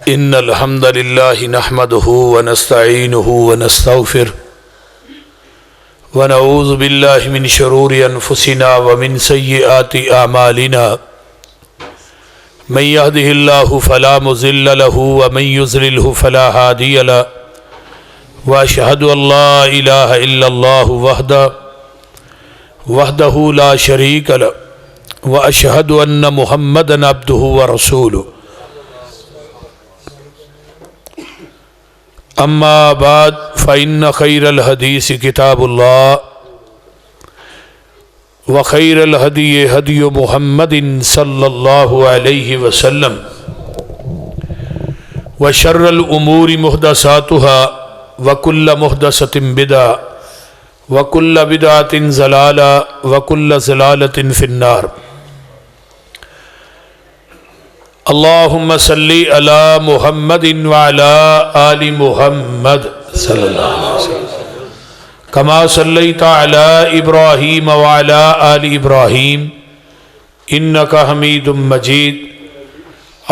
إن الحمد لله نحمده ونستعينه ونستغفره ونعوذ بالله من شرور أنفسنا ومن سيئات أعمالنا من يهده الله فلا مضل له ومن يضلل فلا هادي له وأشهد أن لا إله إلا الله وحده لا شريك له وأشهد أن محمدا عبده ورسوله اما بعد فإن خير الحديث كتاب الله وخير الهدي هدي محمد صلى الله عليه وسلم وشر الأمور محدثاتها وكل محدثة بدعة وكل بدعة ضلالة وكل ضلالة في النار اللهم صل على محمد وعلى آل محمد صلى الله عليه وسلم كما صليت على إبراهيم وعلى آل إبراهيم إنك حميد مجيد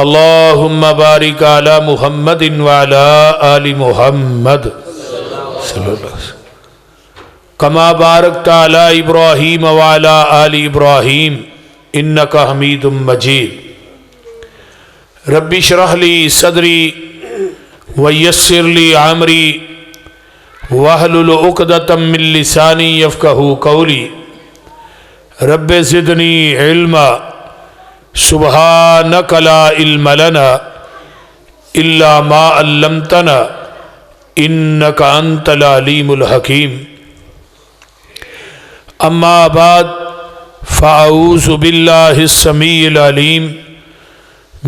اللهم بارك على محمد وعلى آل محمد صلى الله عليه وسلم كما باركت على إبراهيم وعلى آل إبراهيم إنك حميد مجيد رب اشرح لي صدري ويسر لي امري واحلل عقدة من لساني يفقهوا قولي رب زدني علما سبحانك لا علم لنا الا ما علمتنا انك انت العليم الحكيم اما بعد فاعوذ بالله السميع العليم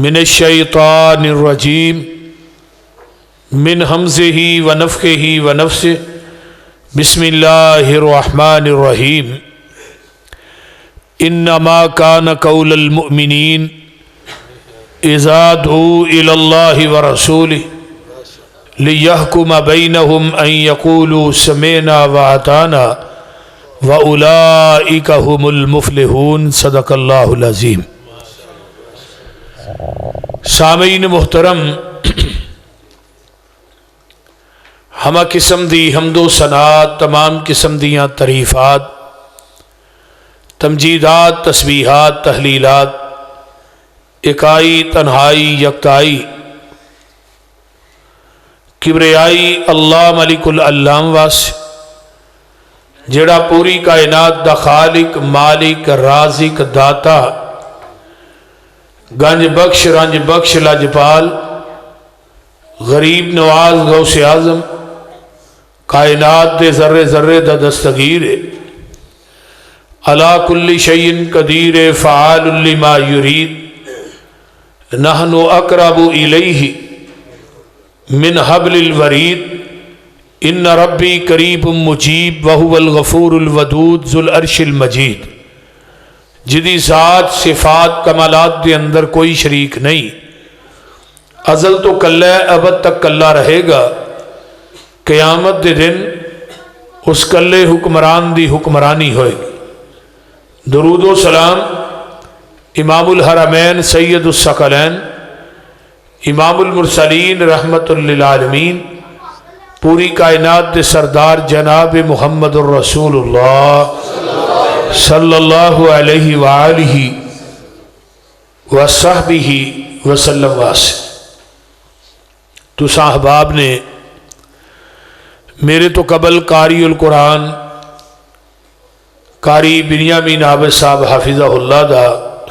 من الشیطان الرجیم من حمزه ونفخه ونفسه بسم اللہ الرحمن الرحیم انما كان قول المؤمنین اذا دعوا الى اللہ ورسوله لیحکم بینہم ان یقولوا سمعنا واطعنا واولئک هم المفلحون صدق اللہ العظیم۔ سامعین محترم، ہمہ قسم دی حمد و ثناء، تمام قسم دیاں تعریفات، تمجیدات، تسبیحات، تحلیلات، اکائی، تنہائی، یکتائی، کبریائی اللہ ملک العلام واسطے جڑا پوری کائنات دا خالق، مالک، رازق، داتا، گنج بخش، رنج بخش، لاجپال، غریب نواز، غوث اعظم، کائنات دے ذرے ذرے دا دستگیر علی کل شیء قدیر فعال لما یرید نحن اقرب الیہ من حبل الورید ان ربی قریب مجیب وہو الغفور الودود ذو العرش المجید، جدی ذات صفات کمالات دے اندر کوئی شریک نہیں، ازل تو کلہ ہے، ابد تک کلہ رہے گا، قیامت دے دن اس کلے حکمران دی حکمرانی ہوئے گی۔ درود و سلام امام الحرمین سید الثقلین امام المرسلین رحمت للعالمین پوری کائنات دے سردار جناب محمد الرسول اللہ صلی اللہ علیہ وآلہ وصحبہ وسلم واسے۔ تو صاحباب نے میرے تو قبل قاری القرآن قاری بنیامین عابد صاحب حافظہ اللہ دا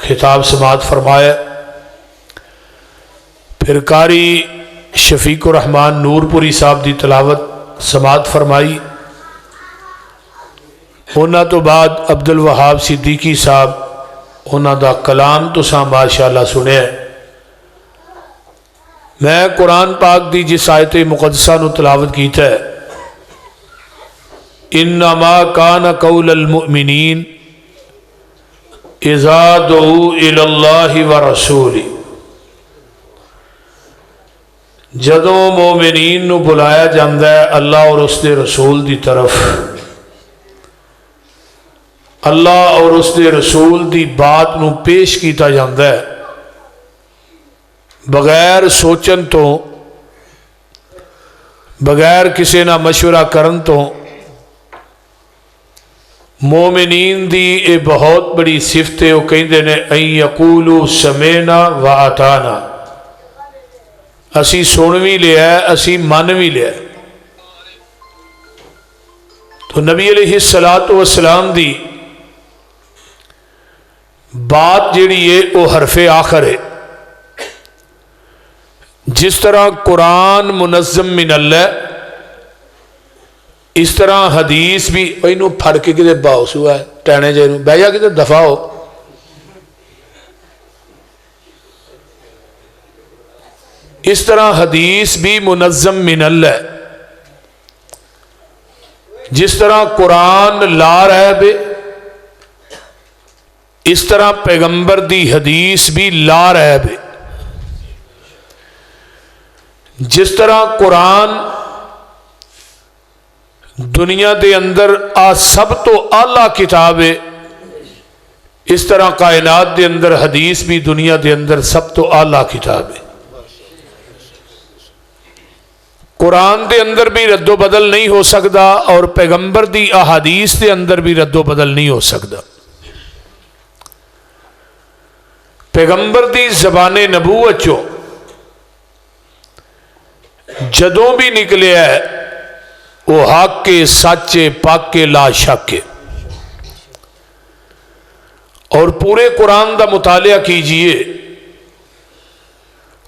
خطاب سماعت فرمایا، پھر قاری شفیق الرحمن نور پوری صاحب دی تلاوت سماعت فرمائی، ہونا تو بعد عبد الوہاب صدیقی صاحب ہونا دا کلام تو ساں ماشاءاللہ سنے ہیں۔ میں قرآن پاک دی جس آیت مقدسہ نو تلاوت کیتا ہے، انما کان قول المؤمنین اذا دعوا الی اللہ ورسولہ، جدوں مومنین نو بلایا جاندہ ہے اللہ اور اس دے رسول دی طرف، اللہ اور اس دے رسول دی بات نو پیش کیتا جاندہ ہے، بغیر سوچن تو، بغیر کسی نہ مشورہ کرن تو مومنین دی اے بہت بڑی صفت ہے۔ وہ کہندے نے ان یقولوا سمعنا واطعنا، اسی سن بھی لیا ہے، اسی من بھی لیا ہے۔ تو نبی علیہ السلام دی بات جیڑی ہے وہ حرف آخر ہے۔ جس طرح قرآن منظم من اللہ، اس طرح حدیث بھی اینو پھڑ کے کدے باؤس ہوا ہے ٹہنے جائے بہ جا کدے دفاع ہو۔ اس طرح حدیث بھی منظم من اللہ، جس طرح قرآن لا ریب، اس طرح پیغمبر دی حدیث بھی لا ریب۔ جس طرح قرآن دنیا دے اندر سب تو اعلیٰ کتاب ہے، اس طرح کائنات دے اندر حدیث بھی دنیا دے اندر سب تو اعلیٰ کتاب ہے۔ قرآن دے اندر بھی رد و بدل نہیں ہو سکتا، اور پیغمبر دی احادیث دے اندر بھی رد و بدل نہیں ہو سکتا۔ پیغمبر دی زبان نبوت چو جدوں بھی نکلے ہے وہ حق کے، سچے، پاک کے، لا شک کے۔ اور پورے قرآن دا مطالعہ کیجئے،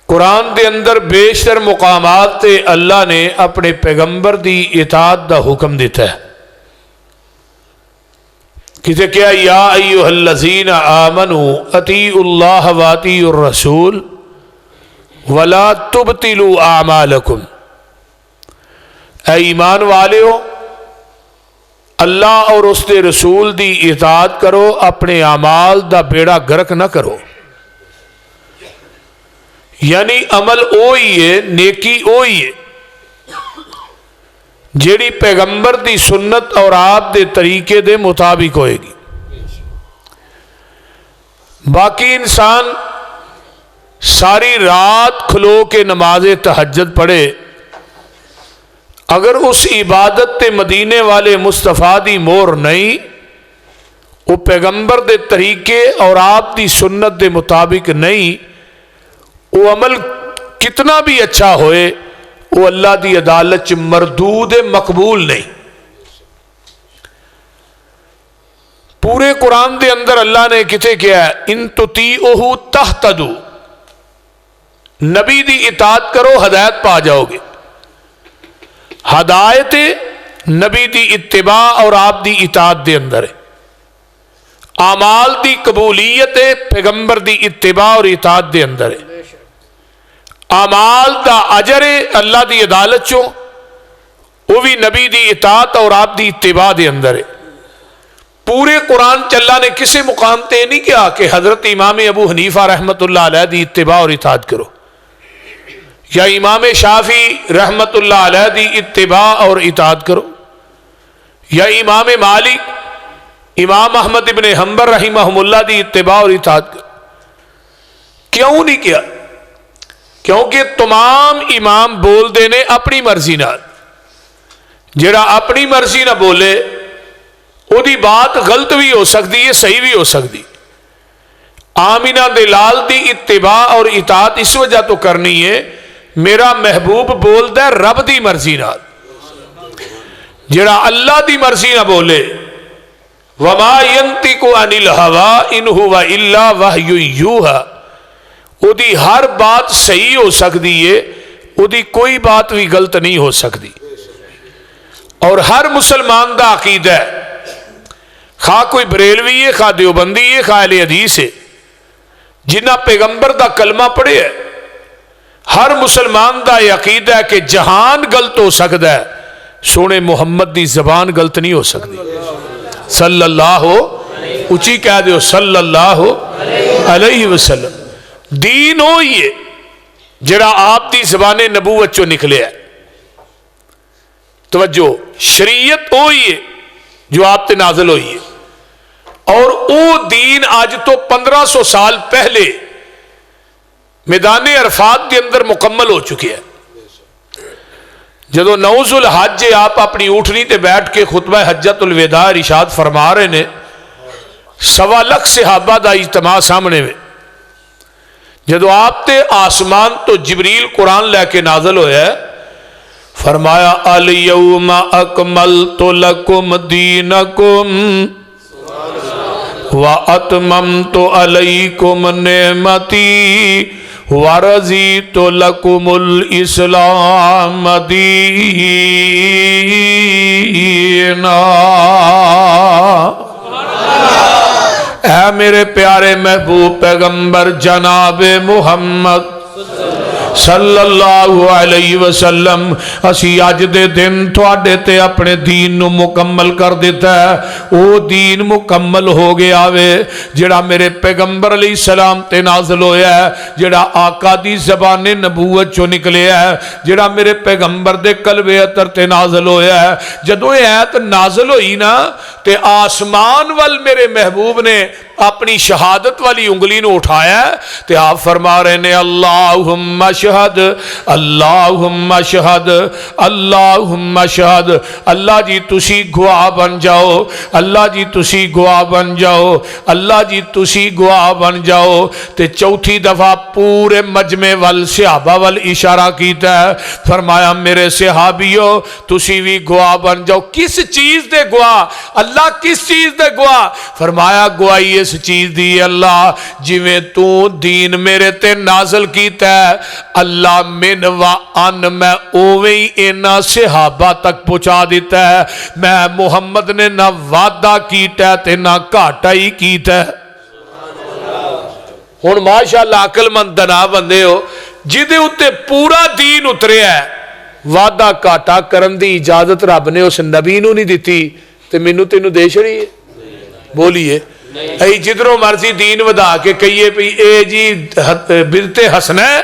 قرآن دے اندر بیشتر مقامات تے اللہ نے اپنے پیغمبر دی اطاعت دا حکم دیتا ہے۔ کہتے کیا یا ایوہ الذین آمنوا اطیعوا اللہ واطیعوا الرسول ولا تبطلوا اعمالکم، اے ایمان والے ہو اللہ اور اس دے رسول دی اطاعت کرو، اپنے اعمال دا بیڑا گرک نہ کرو۔ یعنی عمل اوہی ہے، نیکی اوہی ہے جیڑی پیغمبر دی سنت اور آپ دے طریقے دے مطابق ہوئے گی۔ باقی انسان ساری رات کھلو کے نماز تہجد پڑھے، اگر اس عبادت تے مدینے والے مصطفیٰ دی مور نہیں، وہ پیغمبر دے طریقے اور آپ دی سنت دے مطابق نہیں، وہ عمل کتنا بھی اچھا ہوئے وہ اللہ دی عدالت مردود مقبول نہیں۔ پورے قرآن دے اندر اللہ نے کتے کیا ہے، ان تطیعوہ تہتدوا، نبی دی اطاعت کرو ہدایت پا جاؤ گے۔ ہدایت نبی دی اتباع اور آپ دی اطاعت دے اندر ہے۔ اعمال دی قبولیت پیغمبر دی اتباع اور اطاعت دے اندر ہے۔ اعمال دا اجر اللہ دی عدالت چوں وہ بھی نبی دی اطاعت اور آپ دی اتباع دے اندر ہے۔ پورے قرآن چلا نے کسی مقام تے نہیں کیا کہ حضرت امام ابو حنیفہ رحمت اللہ علیہ دی اتباع اور اطاعت کرو، یا امام شافعی رحمت اللہ علیہ دی اتباع اور اطاعت کرو، یا امام مالک، امام احمد ابن حنبل رحمہم اللہ دی اتباع اور اطاعت کرو۔ کیوں نہیں کیا؟ کیونکہ تمام امام بول دینے اپنی مرضی نال، جڑا اپنی مرضی نہ بولے وہ دی بات غلط بھی ہو سکتی ہے، صحیح بھی ہو سکتی۔ آمینہ دلال دی اتباع اور اطاعت اس وجہ تو کرنی ہے، میرا محبوب بول دے رب دی مرضی نال، جڑا اللہ دی مرضی نہ بولے وما ينطق عن الهوى ان هو الا وحی یوحى، وہ دی ہر بات صحیح ہو سکتی ہے، وہ دی کوئی بات بھی غلط نہیں ہو سکتی۔ اور ہر مسلمان دا عقیدہ ہے، خواہ کوئی بریلوی ہے، خواہ دیوبندی ہے، خواہ اہل حدیث ہے، جنہ پیغمبر دا کلمہ پڑھے ہے، ہر مسلمان دا یہ عقیدہ ہے کہ جہان غلط ہو سکتا ہے، سونے محمد دی زبان غلط نہیں ہو سکتی۔ صلی اللہ اچھی کہہ دیو صلی اللہ علیہ وسلم۔ دین ہوئی ہے جڑا آپ دی زبان نبوت چو نکلے ہے، توجہ، شریعت ہوئی ہے جو آپ تے نازل ہوئی ہے، اور او دین آج تو 1500 سال پہلے میدان عرفات کے اندر مکمل ہو چکی ہے۔ جدو 9 ذوالحج آپ اپنی اونٹنی تے بیٹھ کے خطبہ حجت الوداع ارشاد فرما رہے نے، 1.25 لاکھ صحابہ دا اجتماع سامنے میں، جدو آپ تے آسمان تو جبریل قرآن لے کے نازل ہویا ہے، فرمایا الیوم اکملت لکم دینکم واتممت علیکم نعمتی ورضیت لکم الاسلام دینا۔ اے میرے پیارے محبوب پیغمبر جناب محمد صلی اللہ علیہ وسلم، اسی اج دے دن تواڈے تے اپنے دین نو مکمل کر دیتا ہے۔ او دین مکمل ہو گیا وے جڑا میرے پیغمبر علیہ السلام تے نازل ہویا ہے، جڑا آقا دی زبان نبوت چو نکلیا ہے، جڑا میرے پیغمبر دے قلب اطہر تے نازل ہویا ہے۔ جدو یہ آیت نازل ہوئی نا تے آسمان وال میرے محبوب نے اپنی شہادت والی انگلی نو اٹھایا ہے تے آپ فرما رہے نے اللہم اشہد اللہم اشہد اللہم اشہد، اللہ جی تسی گواہ بن جاؤ، اللہ جی تسی گواہ بن جاؤ، اللہ جی تسی گواہ بن جاؤ۔ تے چوتھی دفعہ پورے مجمع وال صحابہ وال اشارہ کیتا ہے، فرمایا میرے صحابیو تسی بھی گواہ بن جاؤ۔ کس چیز دے گواہ؟ اللہ کس چیز دے گواہ؟ فرمایا گواہی اس چیز دی اللہ جویں تو دین میرے تے نازل کیتا ہے، اللہ من و ان میں اوویں اینا صحابہ تک پہنچا دیتا ہے۔ میں محمد نے نہ وعدہ کیتا ہے تے نہ گھاٹا ہی کیتا ہے۔ ہن ماشاءاللہ عقل مند دنا بندے ہو جدے اتے پورا دین اترے ہے، وعدہ گھاٹا کرن دی اجازت رب نے اس نبی نو نہیں دیتی تے مینوں تینوں دے چھڑی ہے؟ بولیے اے جدروں مرضی دین ودا کے کہیے پی اے جی بدعت حسنہ ہے،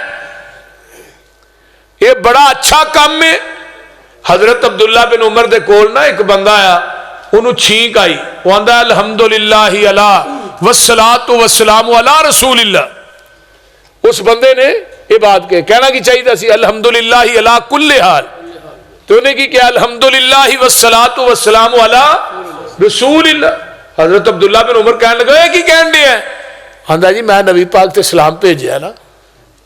یہ بڑا اچھا کام ہے۔ حضرت عبداللہ بن عمر دے کول نا ایک بندہ آیا، انہوں چھینک آئی، وہ آندہ الحمدللہ علی والصلاة والسلام علی رسول اللہ۔ اس بندے نے یہ بات کہنا کی چاہیے سی الحمدللہ علی کل حال، تو انہیں کی کیا الحمدللہ والصلاة والسلام علی رسول اللہ۔ حضرت عبداللہ بن عمر کہنے لگا یہ کی کہنے ہیں؟ آندہ جی میں نبی پاک تے سلام بھیجیا نا۔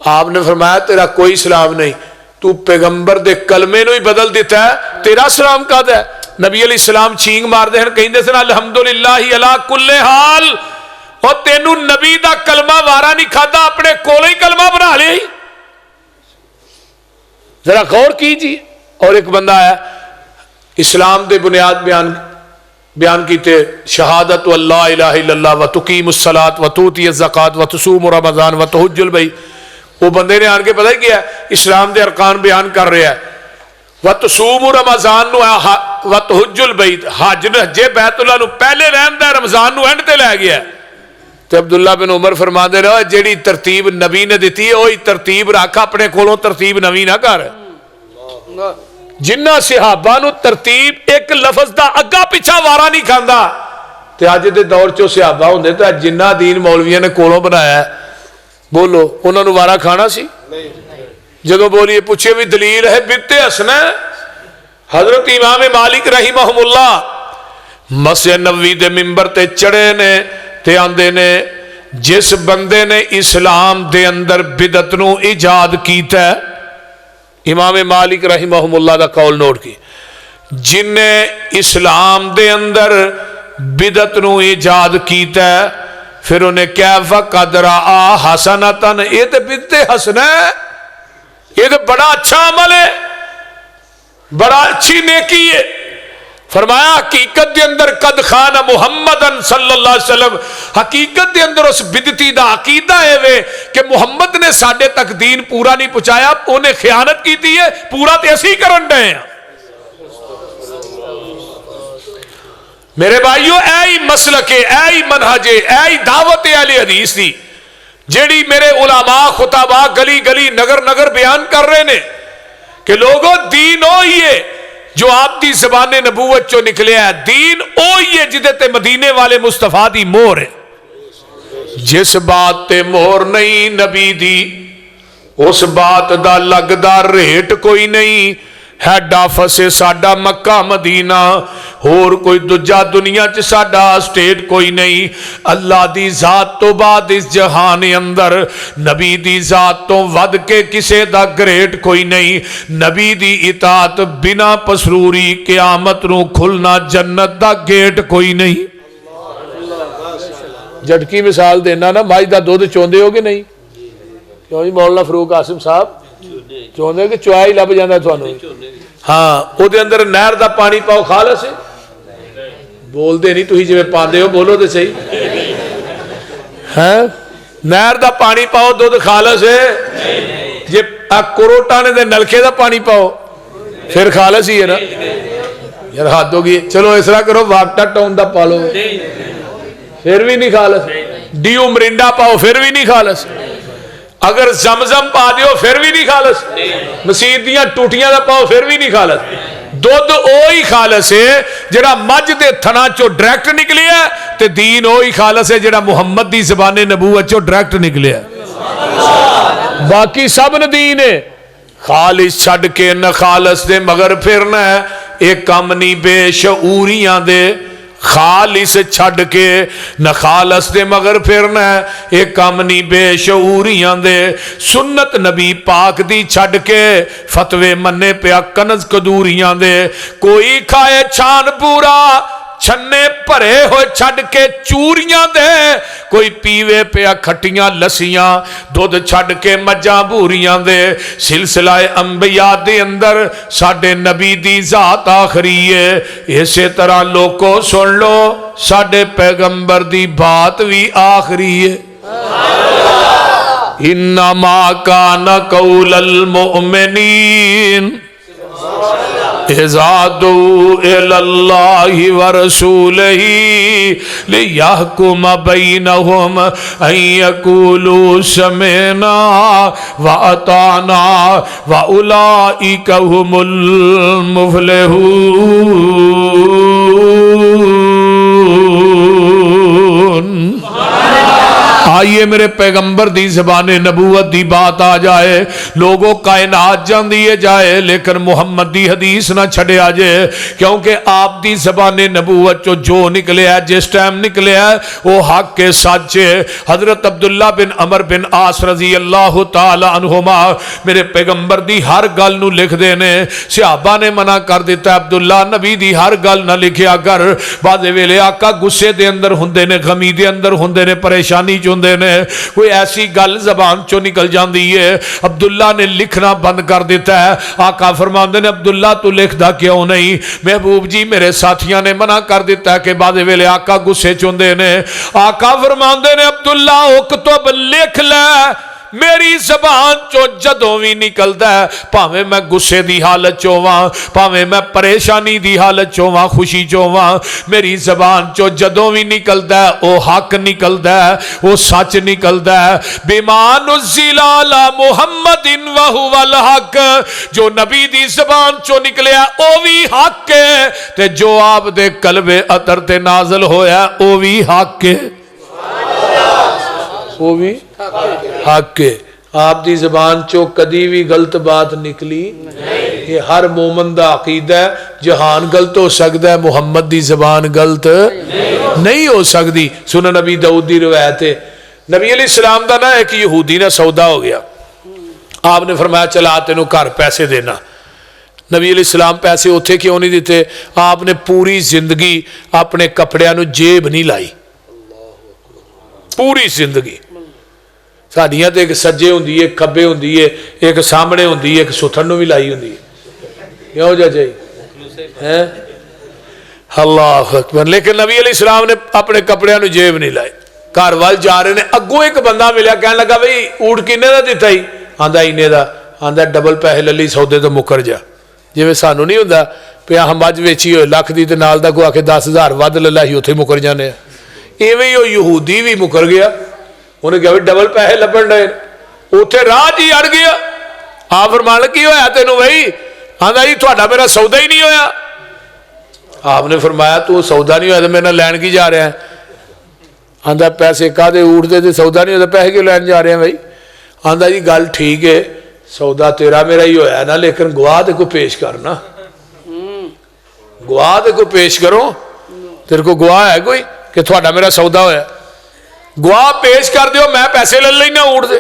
آپ نے فرمایا تیرا کوئی سلام نہیں، تو پیغمبر دے کلمے نو ہی بدل دیتا ہے، تیرا سلام کا ہے؟ نبی علیہ السلام چھینگ مار دے ہیں کہیں دے سنا الحمدللہ علی کل حال، اور تینو نبی دا کلمہ وارا نہیں کھاتا اپنے کولے ہی کلمہ بنا لے۔ ذرا غور کیجئے۔ اور ایک بندہ ہے اسلام دے بنیاد بیان کیتے، شہادت واللہ الہ الا اللہ وتقیم الصلاۃ وتؤتی الزکوٰۃ وتصوم رمضان وتحج البیت۔ وہ بندے نے آن کے پتہ کیا اسلام دے ارکان بیان کر رہا ہے، وتصوم رمضان نو وتحج البیت، حج بیت اللہ نو پہلے رہندا ہے، رمضان نو اینڈ تے لے گیا۔ تو عبداللہ بن عمر فرما دے رہا جیڑی ترتیب نبی نے دیتی ہے وہی ترتیب رکھ، اپنے کولوں ترتیب نوی نہ کر۔ جنہ صحابہ نو ترتیب ایک لفظ دا اگا پیچھا وارا نہیں کھاندا، تے آج دے دور چو صحابہ ہوندے تے جنہ دین مولویاں نے کولوں بنایا ہے، بولو انہوں نے وارا کھانا سی؟ جدو بولیے پوچھے بھی دلیل ہے بدعت حسنہ۔ حضرت امام مالک رحمہ اللہ مسجد نبوی دے منبر تے چڑھے نے تے آندے نے جس بندے نے اسلام دے اندر بدعت نو ایجاد کیتا ہے، امام مالک رحمہ اللہ دا قول نوٹ کی، جن نے اسلام دے اندر بدعت نو ایجاد کیتا ہے پھر انہیں کیف قد رآ حسنتن، یہ تے بدعت حسنہ ہے، یہ تے بڑا اچھا عمل ہے، بڑا اچھی نیکی ہے۔ فرمایا حقیقت دے اندر قد خان محمدن صلی اللہ علیہ وسلم، حقیقت دے اندر اس بدعتی دا عقیدہ ہے وے کہ محمد نے ساڑھے تک دین پورا نہیں پہنچایا، انہیں خیانت کیتی ہے، پورا تے اسی کرن ڈے ہیں۔ میرے بھائیو اے مسلک اے منہج اے دعوت اہل حدیث دی جیڑی میرے علماء خطباء گلی گلی نگر نگر بیان کر رہے نے کہ لوگوں دین ہوئی ہے جو آپ دی زبان نبوت چو نکلے ہے، دین ہوئی ہے جدے تے مدینے والے مصطفیٰ دی مہر ہے، جس بات تے مہر نہیں نبی دی اس بات دا لگدا ریٹ کوئی نہیں. ہیڈ آفس ہے ساڈا مکہ مدینہ, اور کوئی دجا دنیا چ ساڈا اسٹیٹ کوئی نہیں. اللہ دی ذات تو بعد اس جہان اندر نبی دی ذات تو ود کے کسے دا گریٹ کوئی نہیں. نبی دی اطاعت بنا پسروری قیامت نو کھلنا جنت دا گیٹ کوئی نہیں. جھٹکی مثال دینا نا, مائی دا دودھ چوندے ہو کہ نہیں؟ کیوں جی مولانا فاروق قاسم صاحب چوندے کہ چوہا ہی لب جانا تھانوں؟ ہاں او دے اندر نہر دا پانی پاؤ خالص ہے. بول دے نہیں تھی جی پاندے ہو, بولو دے صحیح. ہاں نہر دا پانی پاؤ دودھ خالص ہے. جی کروٹا نے دے نلکے دا پانی پاؤ پھر خالص ہی ہے نا. یار حد ہو گئی. چلو اس طرح کرو واٹر ٹاؤن دا پالو پھر بھی نہیں خالص. ڈیو مرنڈا پاؤ پھر بھی نہیں خالص. اگر زمزم پا دیو پھر بھی نہیں خالص. مسیت دیاں ٹوٹیاں دا پاؤ پھر بھی نہیں خالص. دودھ اوہی خالص ہے جڑا مجھ دے تھنا چو ڈائریکٹ نکلے ہے, تے دین اوہی خالص ہے جڑا محمد دی زبان نبوت چو ڈائریکٹ نکلے ہے. باقی سب نے دین ہے. خالص چھڑ کے نہ خالص دے مگر پھرنا ہے, ایک کم نہیں بے شعوریاں دے. خالص چھڑ کے نہ خالص دے مگر پھرنا ہے, ایک کام نہیں بے شعوریاں دے. سنت نبی پاک دی چھڑ کے فتوے منے پیا کنز کدوریاں دے. کوئی کھائے چھان پورا چھنے پرے ہوئے چھڑ کے چوریاں دے. کوئی پیوے پیا کھٹیاں لسیاں دودھ چھڑ کے مجاں بوریاں دے. سلسلہ انبیاء دے اندر ساڑھے نبی دی ذات آخری ہے. اسی طرح لوگوں سن لو ساڑھے پیغمبر دی بات بھی آخری ہے. انما کان قول المؤمنین اذا دعوا الى الله ورسوله ليحكم بينهم ان يقولوا سمعنا واطعنا واولئك هم المفلحون. آئیے میرے پیغمبر دی زبان نبوت دی بات آ جائے. لوگوں کائنات جان دیے جائے لیکن محمد دی حدیث نہ چھڑے آ جائے, کیونکہ آپ دی زبان نبوت جو نکلے ہے جس ٹائم نکلے ہے وہ حق کے سچ ہے. حضرت عبداللہ بن عمر بن عاص رضی اللہ تعالی عنہما میرے پیغمبر دی ہر گل نو لکھ دینے. صحابہ نے منع کر دیتا عبداللہ نبی دی ہر گل نہ لکھیا کر. بعد ویلے آقا غصے دے اندر ہوندے نے, غمی دے اندر ہوندے نے, پریشانی چ نے, کوئی ایسی گل زبان چو نکل جاندی ہے. عبداللہ نے لکھنا بند کر دیتا ہے. آقا فرماندے نے عبداللہ تو لکھ دا کیوں نہیں؟ محبوب جی میرے ساتھیاں نے منع کر دیتا ہے کہ بعد ویلے آقا گسے چوندے نے. آقا فرماندے نے عبداللہ اکتب لکھ لے, میری زبان چو جدوں بھی نکلدا ہے پاویں میں غصے دی حالت چوواں, پاویں میں پریشانی دی حالت چوواں, خوشی چوواں, میری زبان چو جدوں بھی نکلدا ہے او حق نکلدا ہے, او سچ نکلدا ہے. بما نزل علی محمد وہو الحق, جو نبی دی زبان چو نکلیا او بھی حق ہے, تے جو آپ دے قلب اطہر تے نازل ہویا او بھی حق ہے. وہ بھی حق ہے. آپ دی زبان چو کدی بھی غلط بات نکلی یہ ہر مومن دا عقیدہ ہے. جہان غلط ہو سکتا ہے, محمد دی زبان غلط نہیں ہو سکتی. سنن نبی داؤد دی روایت ہے, نبی علیہ السلام دا نا ایک یہودی نا سودا ہو گیا. آپ نے فرمایا چلا تینوں گھر پیسے دینا. نبی علیہ السلام پیسے اتھے کیوں نہیں دیتے؟ آپ نے پوری زندگی اپنے کپڑیاں نو جیب نہیں لائی, پوری زندگی. ساڈیاں تے ایک سجے ہوندی ہے, ایک کھبے ہوندی ہے, ایک سامنے ہوندی ہے, ایک ستھن نو بھی لائی ہوندی ہے. کیوں جا جائے اللہ اکبر. لیکن نبی علیہ السلام نے اپنے کپڑیاں نو جیب نہیں لائے. گھر وال جا رہے نے, اگوں ایک بندہ ملیا, کہنے لگا بھئی اونٹ کنے دا دیتا ہی؟ آندا اینے دا. آندا ڈبل پیسے للی سودے تو مکر جا. جویں سانو نہیں ہوندا پیا ہم مجھ ویچی ہوئے لکھ دی تے نال دا کو آ کے 10,000 ود لے لا ہی اوتھے مکر جانے. ایویں وہ یہودی بھی مکر گیا. انہیں کہا ڈبل پیسے لبن رہے, اتنے راہ جی اڑ گیا. آپ فرمان کی ہویا تینوں بھائی؟ آندا جی تہاڈا میرا سودا ہی نہیں ہویا. آپ نے فرمایا تو سودا نہیں ہویا تو میرے لین کی جا رہا ہے؟ آندا پیسے کا دے اونٹ دے سودا نہیں ہوتا, پیسے کیوں لین جا رہے ہیں بھائی؟ آندا جی گل ٹھیک ہے سودا تیرا میرا ہی ہویا نا لیکن گواہ تے کو پیش کرنا گواہ تے کو پیش کرو تیرے کو گواہ ہے کوئی کہ تھوڑا میرا سودا ہویا گواہ پیش کر دیو میں پیسے لے لینا اونٹ دے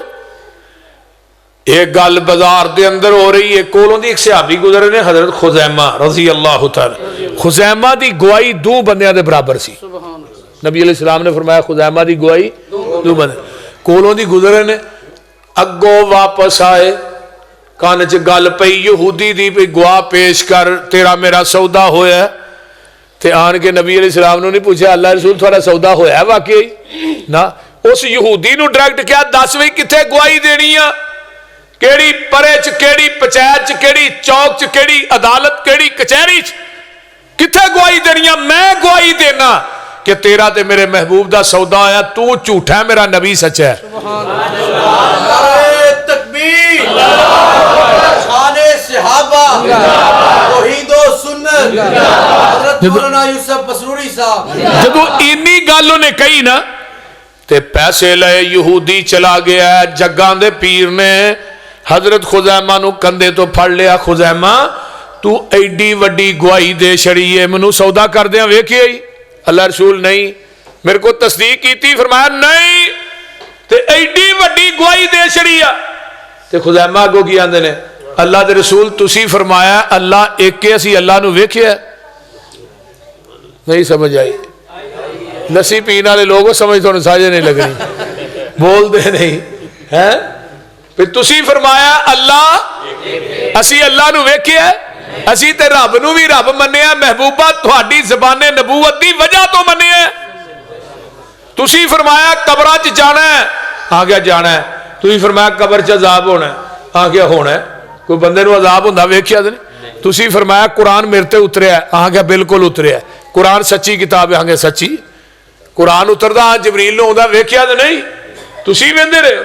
ایک گل بازار دے اندر ہو رہی ہے کولوں دی ایک صحابی گزرے نے حضرت خزیمہ رضی اللہ تعالی خزیمہ دی گواہی دو بندیاں دے برابر سی نبی علیہ السلام نے فرمایا خزیمہ دی گواہی دو بندے کولوں دی گزرے نے اگوں واپس آئے کان چ گل پئی یہودی دی پئی گواہ پیش کر تیرا میرا سودا ہویا ہے تے آن کے نبی علیہ السلام نے نہیں پوچھا اللہ رسول تھوڑا سودا ہویا ہے واقعی نا اس یہودی نو ڈائریکٹ کیا دس وی کتھے گواہی دینی ہے کیڑی پرے چ کیڑی پنچایت چ کیڑی چوک چ کیڑی عدالت کیڑی کچہری چ کتھے گواہی دینی ہے میں گواہی دینا کہ تیرا تے میرے محبوب دا سودا آیا تو جھوٹا ہے میرا نبی سچا ہے سبحان اللہ تکبیر شان صحابہ توحید و سنت حضرت مولانا یوسف مسروری صاحب جب اینی گل نے کہی نا تے پیسے لے یہودی چلا گیا ہے جگاں دے پیر نے حضرت خزیمہ نو کندھے تو پھڑ لیا خزیمہ تو ایڈی وڈی گواہی دے چھڑی ہے منو سودا کر دیاں ویکھی آئی اللہ رسول نہیں میرے کو تصدیق کی تھی فرمایا نہیں تے ایڈی وڈی گواہی دے چھڑی ہے تے خزیمہ کو کی آندے نے اللہ دے رسول تسی فرمایا اللہ ایک کے اسی اللہ نو ویکھیا نہیں سمجھ آئی لسی پینے والے لوگوں سمجھ تو ساجے نہیں لگ رہی بول دے نہیں ہے پھر تسی فرمایا اللہ اسی اللہ نو ویکھیا اسی تے رب نو بھی رب منیا محبوبہ تہاڈی زبان نبوت دی وجہ تو منیا تسی فرمایا قبراں چ جانا ہے آ گیا جانا ہے تسی فرمایا قبر چ عذاب ہونا ہے آ گیا ہونا ہے کوئی بندے نو عذاب ہوندا ویکھیا تے نہیں تسی فرمایا قرآن میرے تے اتریا ہے آ گیا بالکل اتریا ہے قرآن سچی کتاب ہے آ گیا سچی قرآن اتردا جبریل نو ہوندا ویکھیا تے نہیں تسی ویندے رہے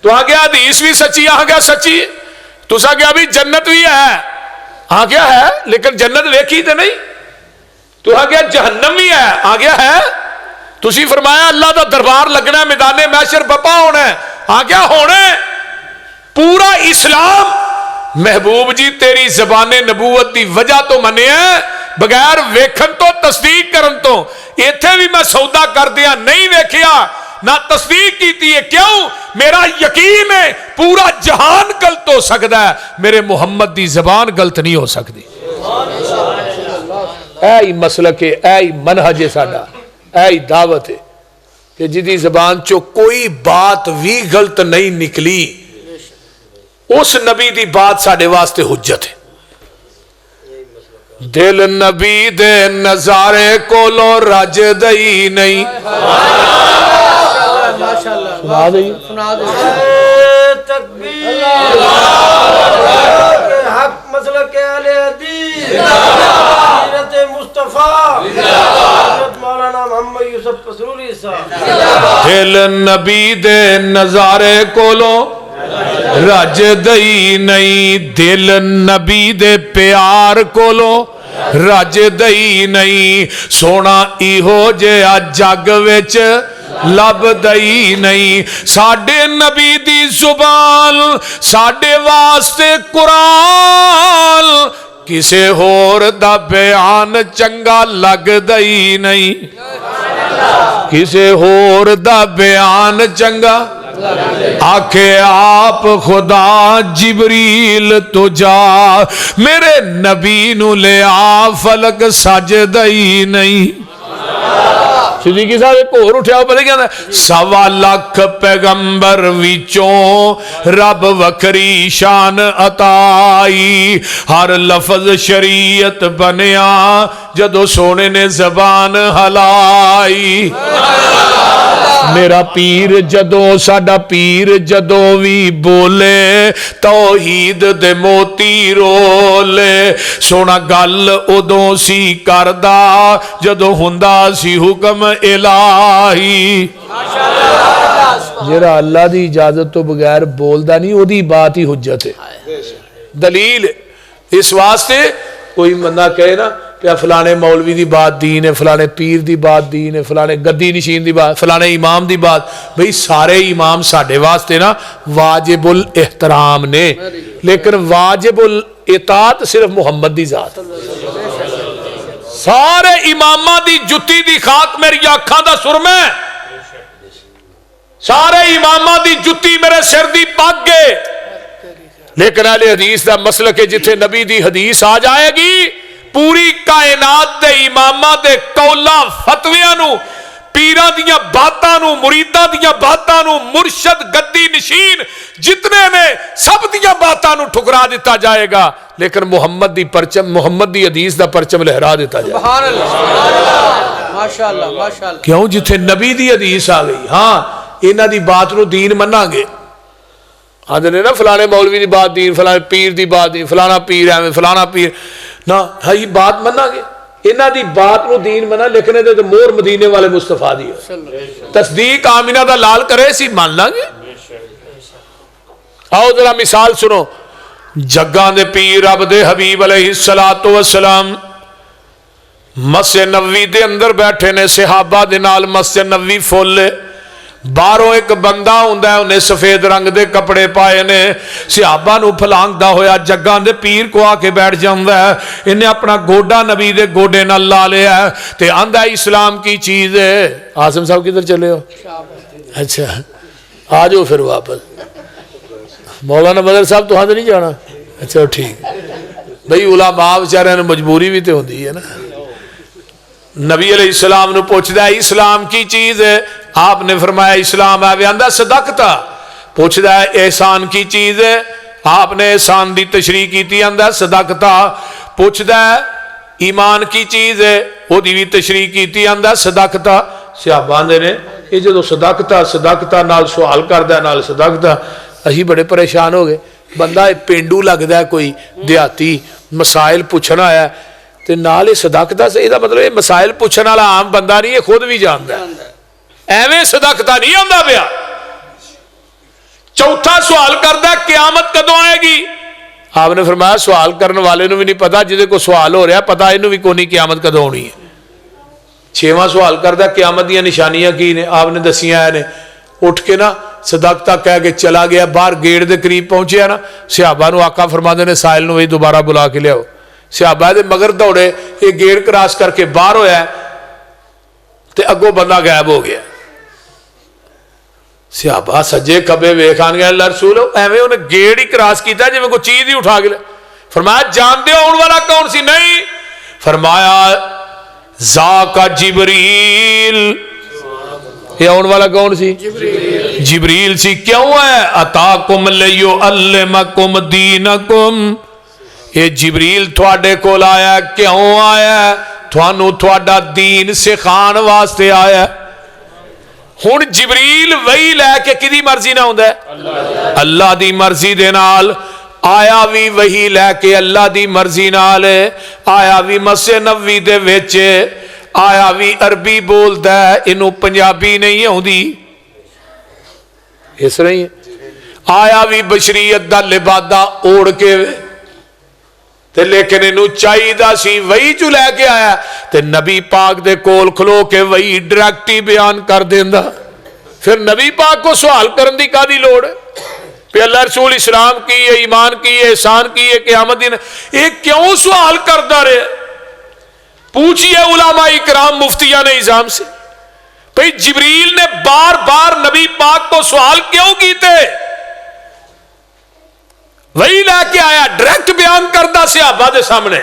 تو آ گیا حدیث بھی سچی آ گیا سچی تسا گیا بھی جنت بھی ہے آ گیا ہے لیکن جنت ویکھی تے نہیں تو آ گیا جہنم بھی ہے آ گیا ہے تسی فرمایا اللہ دا دربار لگنا ہے میدان محشر بپا ہونا ہے آ گیا ہونا ہے پورا اسلام محبوب جی تیری زبان نبوت دی وجہ تو منے ہیں بغیر ویکھن تو تصدیق کرن تو ایتھے بھی میں سودا کر دیا نہیں ویکھیا نہ تصدیق کیتی ہے کیوں میرا یقین ہے پورا جہان غلط ہو سکتا ہے میرے محمد دی زبان غلط نہیں ہو سکتی اے مسلک ہے اے منہج ساڈا اے دعوت ہے کہ جدی زبان چو کوئی بات بھی غلط نہیں نکلی اس نبی دی بات ساڈے واسطے حجت ہے دل نبی دے نظارے کولو رج دئی نہیں سنا دئی تکبیر حق مسلک اہل حدیث سیرت مصطفیٰ حضرت مولانا محمد یوسف مسروری صاحب دل نبی دے نظارے کولو رج دئی نہیں دل نبی دے پیار کولو رج دئی نہیں سونا ایہو جیا جگ وچ لب دئی نہیں ساڈے نبی دی زبان ساڈے واسطے قرآن کسے ہور دا بیان چنگا لگ دئی نہیں کسے ہور دا بیان چنگا آکھے آپ خدا جبریل تو جا میرے نبی نو لے آ فلک سجدئی نہیں صدیقی صاحب ایک اور اٹھیا ہو پتہ کیا ہے 1.25 لاکھ پیغمبر وچوں رب وکری شان عطائی ہر لفظ شریعت بنیا جدو سونے نے زبان ہلائی میرا پیر جدو ساڈا پیر جدو بھی بولے توحید دے موتی رولے سونا گل ادوں سی کردا جدو ہوندا سی حکم الہی جڑا اللہ دی اجازت تو بغیر بولدا نہیں او دی بات ہی حجت ہے دلیل اس واسطے کوئی بندہ کہے نا پیا فلانے مولوی دی بات دین ہے، فلانے پیر دی بات دین ہے، فلانے گدی نشین دی بات، فلانے امام دی بات. بھئی سارے امام ساڈے واسطے نا واجب الاحترام نے، لیکن واجب الاطاعت صرف محمد دی ذات. سارے اماماں دی جتی دی خاک میری آنکھاں دا سرما، سارے اماماں دی جتی میرے سر دی پگ گے، لیکن اہل حدیث دا مسلک ہے جتھے نبی دی حدیث آ جائے گی پوری کائنات دے اماماں دے قولاں فتویاں نو، پیراں دیاں باتاں نو، مریداں دیاں باتاں نو، مرشد گدی نشین جتنے نے سب دیاں باتاں نو ٹھکرا دیتا جائے گا، لیکن محمد دی پرچم، محمد دی حدیث دا پرچم لہرا دیتا جائے گا. سبحان اللہ، ماشاءاللہ ماشاءاللہ. کیوں؟ جتھے نبی دی حدیث آ گئی. ہاں انہاں دی بات نو دین مننا گے، آدھے نے نا فلانے مولوی دی بات دین، فلانے پیر دی بات دین، فلانا پیر ہے فلانا پیر نا، ہاں یہ بات مننا گے، انہاں دی بات نو دین منا، لیکن یہ تو مور مدینے والے مصطفیٰ دی تصدیق آمینہ دا لال کرے سی مان لیں گے. آؤ ذرا مثال سنو. جگاں دے پیر رب دے حبیب علیہ السلام مسجد نبوی دے اندر بیٹھے نے، صحابہ دے نال مسجد نبوی فل ہے. باہروں ایک بندہ ہوندا ہے، انہیں سفید رنگ دے کپڑے پائے نے، صحابہ نو پھلانگدا ہویا جگاں دے پیر کو آ کے بیٹھ جاندا ہے. انہیں اپنا گوڈا نبی دے گوڈے نال لا لیا ہے تے آندا ہے اسلام کی چیز ہے. عاصم صاحب کدھر چلے ہو؟ اچھا آ جاؤ پھر واپس. مولانا بدر صاحب تو ہاں نہیں جانا؟ اچھا ٹھیک. بھئی علماء بیچارے نے مجبوری بھی تو ہوندی ہے نا. نبی علیہ السلام نے پوچھدا ہے اسلام کی چیز ہے، آپ نے فرمایا اسلام ہے. آندا صدقتا. پوچھدا ہے احسان کی چیز ہے، آپ نے احسان دی تشریح کیتی. آندا صدقتا. پوچھدا ہے ایمان کی چیز ہے، وہ دی بھی تشریح کیتی. آندا صدقتا. صحابہ نے یہ جدو صدقتا نال سوال کردا نال صدقتا، اسی بڑے پریشان ہو گئے. بندہ پینڈو لگدا ہے، کوئی دیہاتی مسائل پوچھنا آیا تے نال ہی صدقتا سے، یہ مطلب یہ مسائل پوچھنے والا عام بندہ نہیں، یہ خود بھی جاندا ہے. ایویں صدقتا نہیں آندا پیا. چوتھا سوال کردا ہے قیامت کدوں آئے گی؟ آپ نے فرمایا سوال کرنے والے نو بھی نہیں پتا، جدے کو سوال ہو رہا پتا اینو بھی کوئی نہیں قیامت کدوں ہونی ہے. چھواں سوال کردا ہے قیامت دیاں نشانیاں کی نے؟ آپ نے دسیاں نے. اٹھ کے نا صدقتا کہہ کے چلا گیا. باہر گیٹ دے قریب پہنچیا نا، صحابہ نو آقا فرماندے نے سائل نو وہی دوبارہ بلا کے لیاؤ. صحابہ دے مگر دوڑے، یہ گیٹ کراس کر کے باہر ہویا ہے تے اگوں بندہ غائب ہو گیا. صحابہ سجے کبے ویکھان گئے اللہ رسول ایویں انہیں گیٹ ہی کراس کیتا جی میں کوئی چیز ہی اٹھا کے لے. فرمایا جانتے ہو آن والا کون سی؟ نہیں. فرمایا ذاک جبریل. یہ آن والا کون سی؟ جبریل سی. کیوں ہے؟ اتاکم لیعلمکم دینکم. یہ جبریل تھوڑے کول آیا. کیوں آیا؟ تھانو تھوڑا دین سکھان واسطے آیا. ہن جبریل وہی لے کے کدی مرضی نہ ہوندا ہے؟ اللہ دی مرضی دے نال. آیا بھی وہی لے کے اللہ دی مرضی نال. آیا بھی مسجد نبوی دے وچ. آیا بھی عربی بولدا ہے، انہوں پنجابی نہیں ہوندی. اس طرح ہی آیا بھی بشریت دا لبادہ اوڑ کے تے لیکن انہوں چاہیدہ سی وہی جو لے کے آیا تے نبی پاک دے کول کھلو کے وہی ڈائریکٹی بیان کر دیندا. پھر نبی پاک کو سوال کرن دی کادی لوڑ ہے؟ پہ اللہ رسول اسلام کی ہے، ایمان کی ہے، احسان کی ہے، قیامت دن. یہ کیوں سوال کرتا رہے؟ پوچھئے علماء اکرام مفتیان نظام سے بھئی جبریل نے بار بار نبی پاک کو سوال کیوں کیتے؟ وہی لے کے آیا ڈائریکٹ بیان کردہ صحابہ دے سامنے.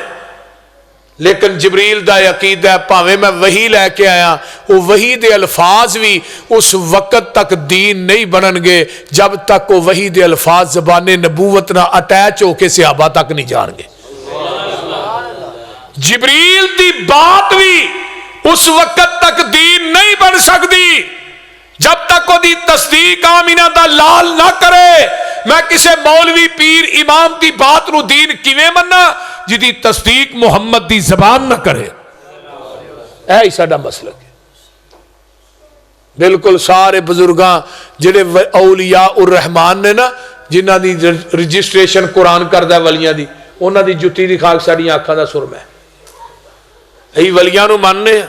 لیکن جبریل دا عقیدہ ہے پاویں میں وہی لے کے آیا وہ وہی دے الفاظ بھی اس وقت تک دین نہیں بنن گے جب تک وہ وہی دے الفاظ زبان نبوت نہ اٹیچ ہو کے صحابہ تک نہیں جان گے. جبریل دی بات بھی اس وقت تک دین نہیں بن سکتی جب تک وہ دی تصدیق آمینہ دا لال نہ کرے. میں کسے مولوی پیر امام دی بات نو دین کیویں مننا جدی تصدیق محمد دی زبان نہ کرے. اے ساڈا مسلک ہے. بالکل سارے بزرگاں جڑے اولیاء الرحمان نے نا جنہاں دی رجسٹریشن قرآن کردہ ولیاں دی انہاں دی جتی دی خاک ساڑیاں آنکھاں دا سرما ہے. ائی ولیاں نو ماننے ہیں،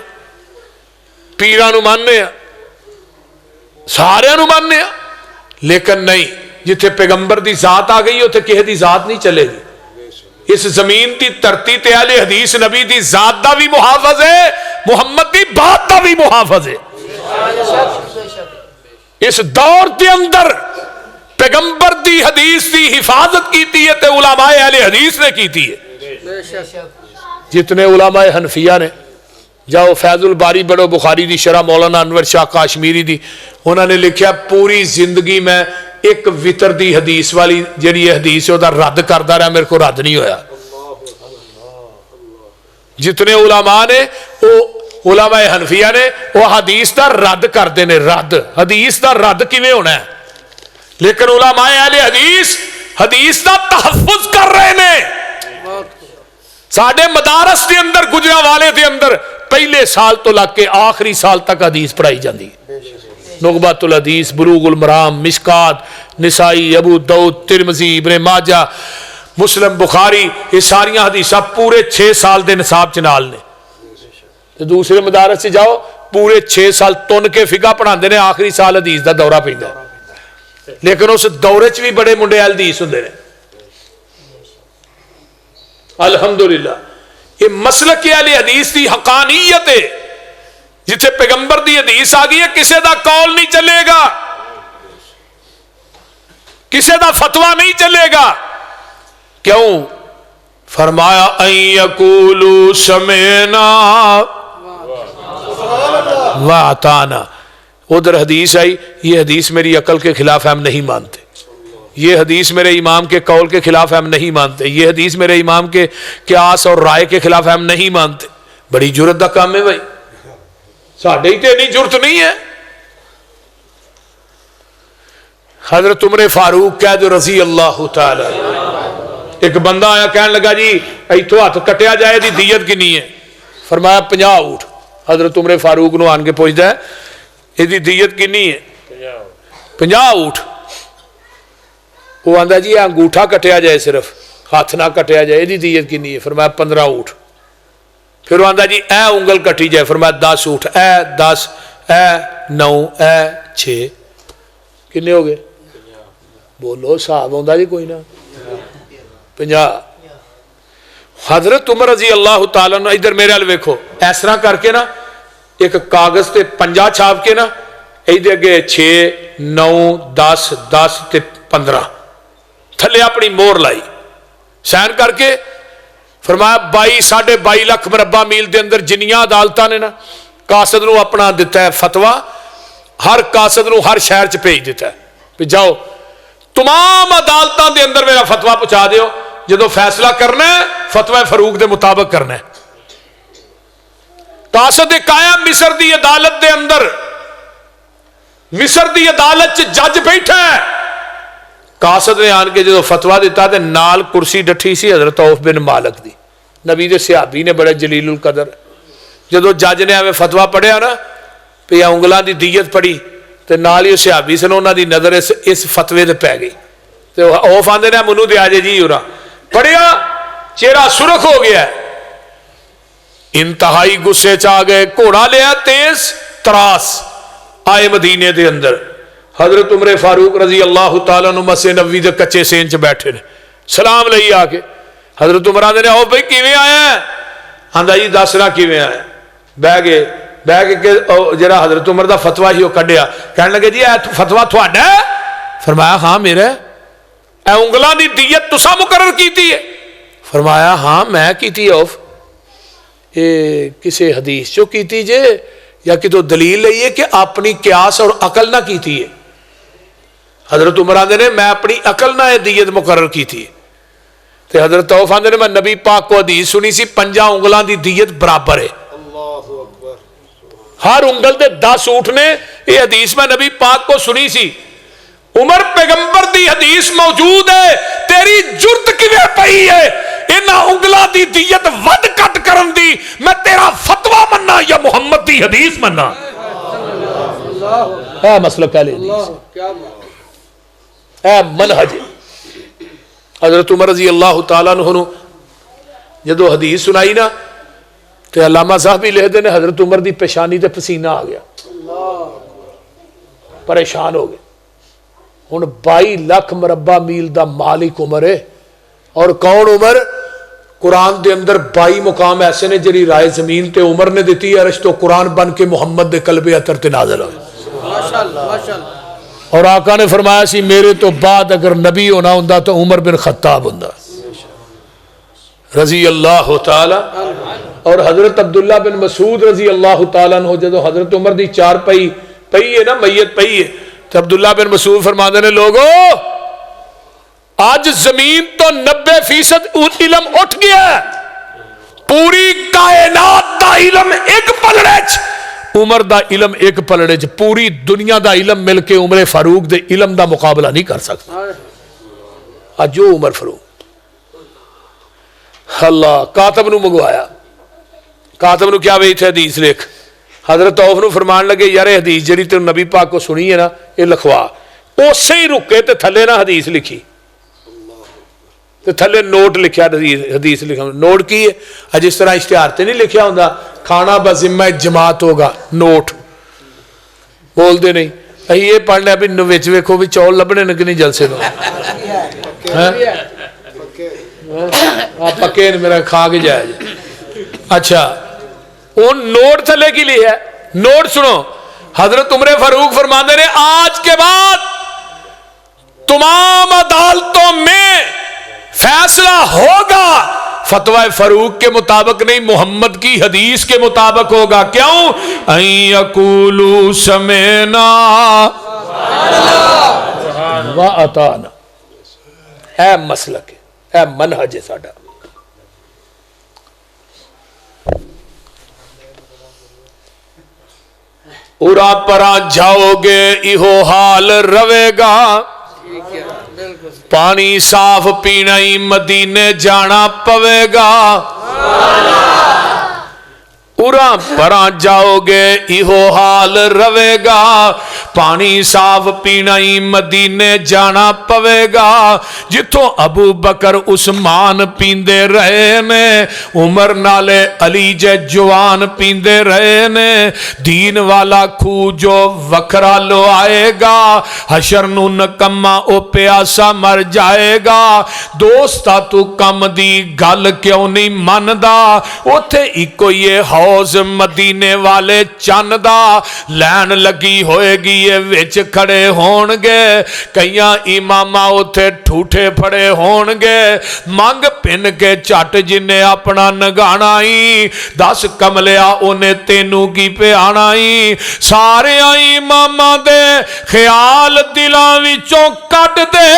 پیراں نو ماننے ہیں، سارے نو ماننے ہیں، لیکن نہیں، جتھے پیغمبر دی ذات آ گئی اتنے کسی دی ذات نہیں چلے گی۔ اس زمین دی دھرتی تے اہل حدیث نبی دی ذات دا بھی محافظ ہے، محمد دی بات دا بھی محافظ ہے۔ اس دور دے اندر پیغمبر دی حدیث دی حفاظت کیتی ہے تے علماء اہل حدیث نے کیتی ہے۔ جتنے علماء حنفیہ نے، جاؤ فیض الباری بڑو بخاری دی شرح مولانا انور شاہ کاشمیری دی، انہوں نے لکھیا پوری زندگی میں ایک وطر دی حدیث والی جڑی حدیث ہے وہ رد کردا رہا، میرے کو رد نہیں ہویا۔ جتنے علماء نے وہ علماء حنفیہ نے وہ حدیث دا رد کردے نے، رد حدیث دا رد کیویں ہونا ہے، لیکن علماء اہل حدیث دا تحفظ کر رہے نے۔ ساڈے مدارس دے اندر گجرانوالے دے اندر پہلے سال تو لگ کے آخری سال تک حدیث پڑھائی جاندی، نغبۃ الحدیث، بلوغ المرام، مشکات، نسائی، ابو داؤد، ترمذی، ابن ماجہ، مسلم، بخاری، یہ ساری حدیثاں پورے 6 سال دے نصاب چنال نے۔ تو دوسرے مدارس سے جاؤ پورے 6 سال تن کے فقہ پڑھاندے نے، آخری سال حدیث دا دورہ پیندا ہے، لیکن اس دورے چ بھی بڑے منڈے حدیث ہوندے نے۔ الحمدللہ یہ مسلک اہل حدیث دی حقانیت ہے، جتھے پیغمبر دی حدیث آ گئی ہے کسے دا قول نہیں چلے گا، کسے دا فتویٰ نہیں چلے گا۔ کیوں؟ فرمایا ان یقولوا سمعنا واطعنا۔ ادھر حدیث آئی یہ حدیث میری عقل کے خلاف ہم نہیں مانتے، یہ حدیث میرے امام کے قول کے خلاف ہم نہیں مانتے، یہ حدیث میرے امام کے قیاس اور رائے کے خلاف ہم نہیں مانتے۔ بڑی جرت دا کام ہے بھائی، ساڈے ہی تے اتنی جرت نہیں ہے۔ حضرت عمر فاروق کہہ جو رضی اللہ تعالی، ایک بندہ آیا کہنے لگا جی ایتھوں ہاتھ کٹیا جائے دی دیت کنی ہے؟ فرمایا 50 اونٹ۔ حضرت عمر فاروق نو آن کے پوچھتا ہے یہ دی دیت کنی ہے؟ 50 اونٹ۔ وہ آندا جی انگوٹھا کٹیا جائے، صرف ہاتھ نہ کٹیا جائے، یہ دیت کنی ہے؟ فرمایا 15 اونٹ۔ پھر وہ آندا جی اے انگل کٹی جائے، فرمایا 10 اونٹ، اے 10، اے 9، اے 6، کنے ہو گئے؟ بولو صاحب ہوندا جی کوئی نہ 50۔ حضرت عمر رضی اللہ تعالیٰ عنہ ادھر میرے ال ویکھو، اس طرح کر کے نا ایک کاغذ تے 50 چھاپ کے نا ایدے اگے 6، 9، 10، 10 تے 15 تھلے اپنی مور لائی، سائن کر کے فرمایا 22.5 لاکھ مربع میل دے اندر جنیاں عدالتاں نے نا قاصد نو اپنا دیتا ہے فتویٰ، ہر قاصد نو ہر شہر چ بھیج دیتا ہے کہ جاؤ تمام عدالتاں دے اندر میرا فتویٰ پہنچا دیو، جدو فیصلہ کرنا ہے فتوی فاروق دے مطابق کرنا ہے۔ قاصد قائم مصر دی عدالت دے اندر، مصر دی عدالت چ جج بیٹھا ہے، قاصد نے آن کے جدو فتویٰ دیتا تے نال کرسی ڈٹھی سی حضرت عوف بن مالک دی، نبی دے صحابی نے بڑے جلیل القدر۔ جدو جج نے ہمیں فتویٰ پڑھیا نا پہ انگلاں دی دیت پڑھی تے نال ہی صحابی سن انہاں دی نظر اس فتوے تے پی گئی، تے عوف آندے نے منو دے آجے جی اورا پڑھیا، چہرہ سرخ ہو گیا ہے، انتہائی غصے چ آ گئے، گھوڑا لیا تیز تراس، آئے مدینے دے اندر۔ حضرت عمر فاروق رضی اللہ تعالیٰ عنہ مسجد نبوی دے کچے سین چ بیٹھے نے، سلام لئی آ کے حضرت عمر آندے نے او بھائی کیویں آیا ہے؟ آندا جی دسنا کیویں آیا؟ بہ گئے، بہ کے جڑا حضرت عمر دا فتویٰ ہی وہ کڈیا، کہنے لگے جی اے فتویٰ تھوڑا ہے؟ فرمایا ہاں میرا ہے۔ اے انگلاں دی دیت تساں مقرر کیتی ہے؟ فرمایا ہاں میں کیتی ہے اوف۔ یہ کسے حدیث چو کیتی جے یا کہ تو دلیل لئیے کہ اپنی قیاس اور عقل نہ کیتی ہے؟ حضرت عمر آندے نے میں اپنی عقل نہ دیت مقرر کیتی ہے۔ تے حضرت عوف آندے نے میں نبی پاک کو حدیث سنی سی 5 انگلاں دی دیت برابر ہے، ہر انگل دے 10 اونٹ نے، یہ حدیث میں نبی پاک کو سنی سی۔ عمر پیغمبر دی حدیث موجود ہے، تیری جرت کیویں پئی ہے انہاں انگلاں دی دیت ود کٹ کرن دی؟ میں تیرا فتویٰ مننا یا محمد دی حدیث مننا؟ ہے مسلک اہل حدیث، ہے منہج۔ حضرت عمر رضی اللہ تعالیٰ عنہ جدو حدیث سنائی نا تے علامہ صاحب بھی لکھتے ہیں حضرت عمر دی پیشانی تے پسینہ آ گیا, پریشان ہو گئے. ہن 22 لاکھ مربع میل دا مالک عمر ہے. اور کون عمر؟ قرآن دے اندر 22 مقام ایسے نے جری رائے زمین تے عمر نے دیتی ہے, عرش تو قرآن بن کے محمد دے قلب اطہر تے نازل ہوئے. ماشاءاللہ ماشاءاللہ. اور آقا نے فرمایا سی میرے تو بعد اگر نبی ہونا ہوندا تو عمر بن خطاب ہوندا رضی اللہ تعالی. اور حضرت عبداللہ بن مسعود رضی اللہ تعالیٰ عنہ جدو حضرت عمر دی چار پئی ہے نا, میت پئی ہے, تو عبداللہ بن مسعود فرماتے ہیں لوگو آج زمین تو 90% علم اٹھ گیا ہے, پوری کائنات دا علم ایک پلڑے چ, عمر دا علم ایک پلڑے چ, پوری دنیا دا علم مل کے عمر فاروق دے علم دا مقابلہ نہیں کر سکتا. آج جو عمر فاروق اللہ کاتب نو منگوایا, کاتب نو کیا وہی تھے حدیث لکھ, حضرت عوف نو فرمان لگے یار حدیث جڑی تے نبی پاک کو سنی ہے نا یہ لکھوا. اسی ہی رکے تے تھلے نا حدیث لکھی تے تھلے نوٹ لکھیا, حدیث لکھا. نوٹ کی ہے جس طرح اشتہار تے نہیں لکھیا ہوندا کھانا بذمہ جماعت ہوگا, نوٹ بول دے نہیں. یہ پڑھ لیا بھی وچ ویکھو بھی چول لبنے نے کہ نہیں جلسے میں پکے نے میرا کھا کے جایا جائے. اچھا وہ نوٹ تھلے کی لی ہے, نوٹ سنو. حضرت عمر فاروق فرماندے نے آج کے بعد تمام عدالتوں میں فیصلہ ہوگا فتوی فاروق کے مطابق نہیں, محمد کی حدیث کے مطابق ہوگا. کیوں؟ ان یقولوا سمعنا واطعنا. اے مسلک ہے, اے منہج ہے ساڈا. اورا پرا جاؤ گے ایہو حال روے گا, پانی صاف پینا ہی مدینے جانا پوے گا. اورا پرا جاؤ گے ایہو حال روے گا, پانی صاف پینا ہی مدینے جانا پوے گا. جتوں ابو بکر عثمان پیندے رہے نے, عمر نالے علی جے جوان پیندے رہے نے. دین والا کھو جو وکھرا لو آئے گا, حشر نو نکما او پیاسا مر جائے گا. دوستا تو کم دی گل کیوں نہیں مندا, اوتھے ایکو یہ حوض مدینے والے چن دا, لین لگی ہوئے گی یہ وچ کھڑے ہون گے, کئیاں اماماں اوتھے ٹھوٹے پھڑے ہون گے. مانگ پن کے چٹ جنے اپنا نگانا ہی, 10 کملیا اونے تینوں کی پہ آنا ہی. سارے اماماں دے خیال دلاں وچوں کٹ دے,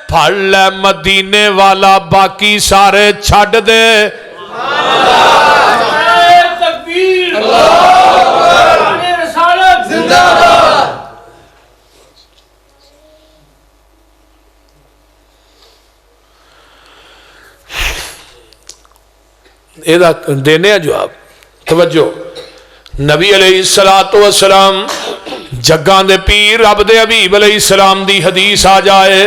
پھڑ لے مدینے والا باقی سارے چھڈ دے. دینے جواب توجہ. نبی علیہ السلام جگاں دے پیر رب دے حبیب علیہ السلام دی حدیث آ جائے,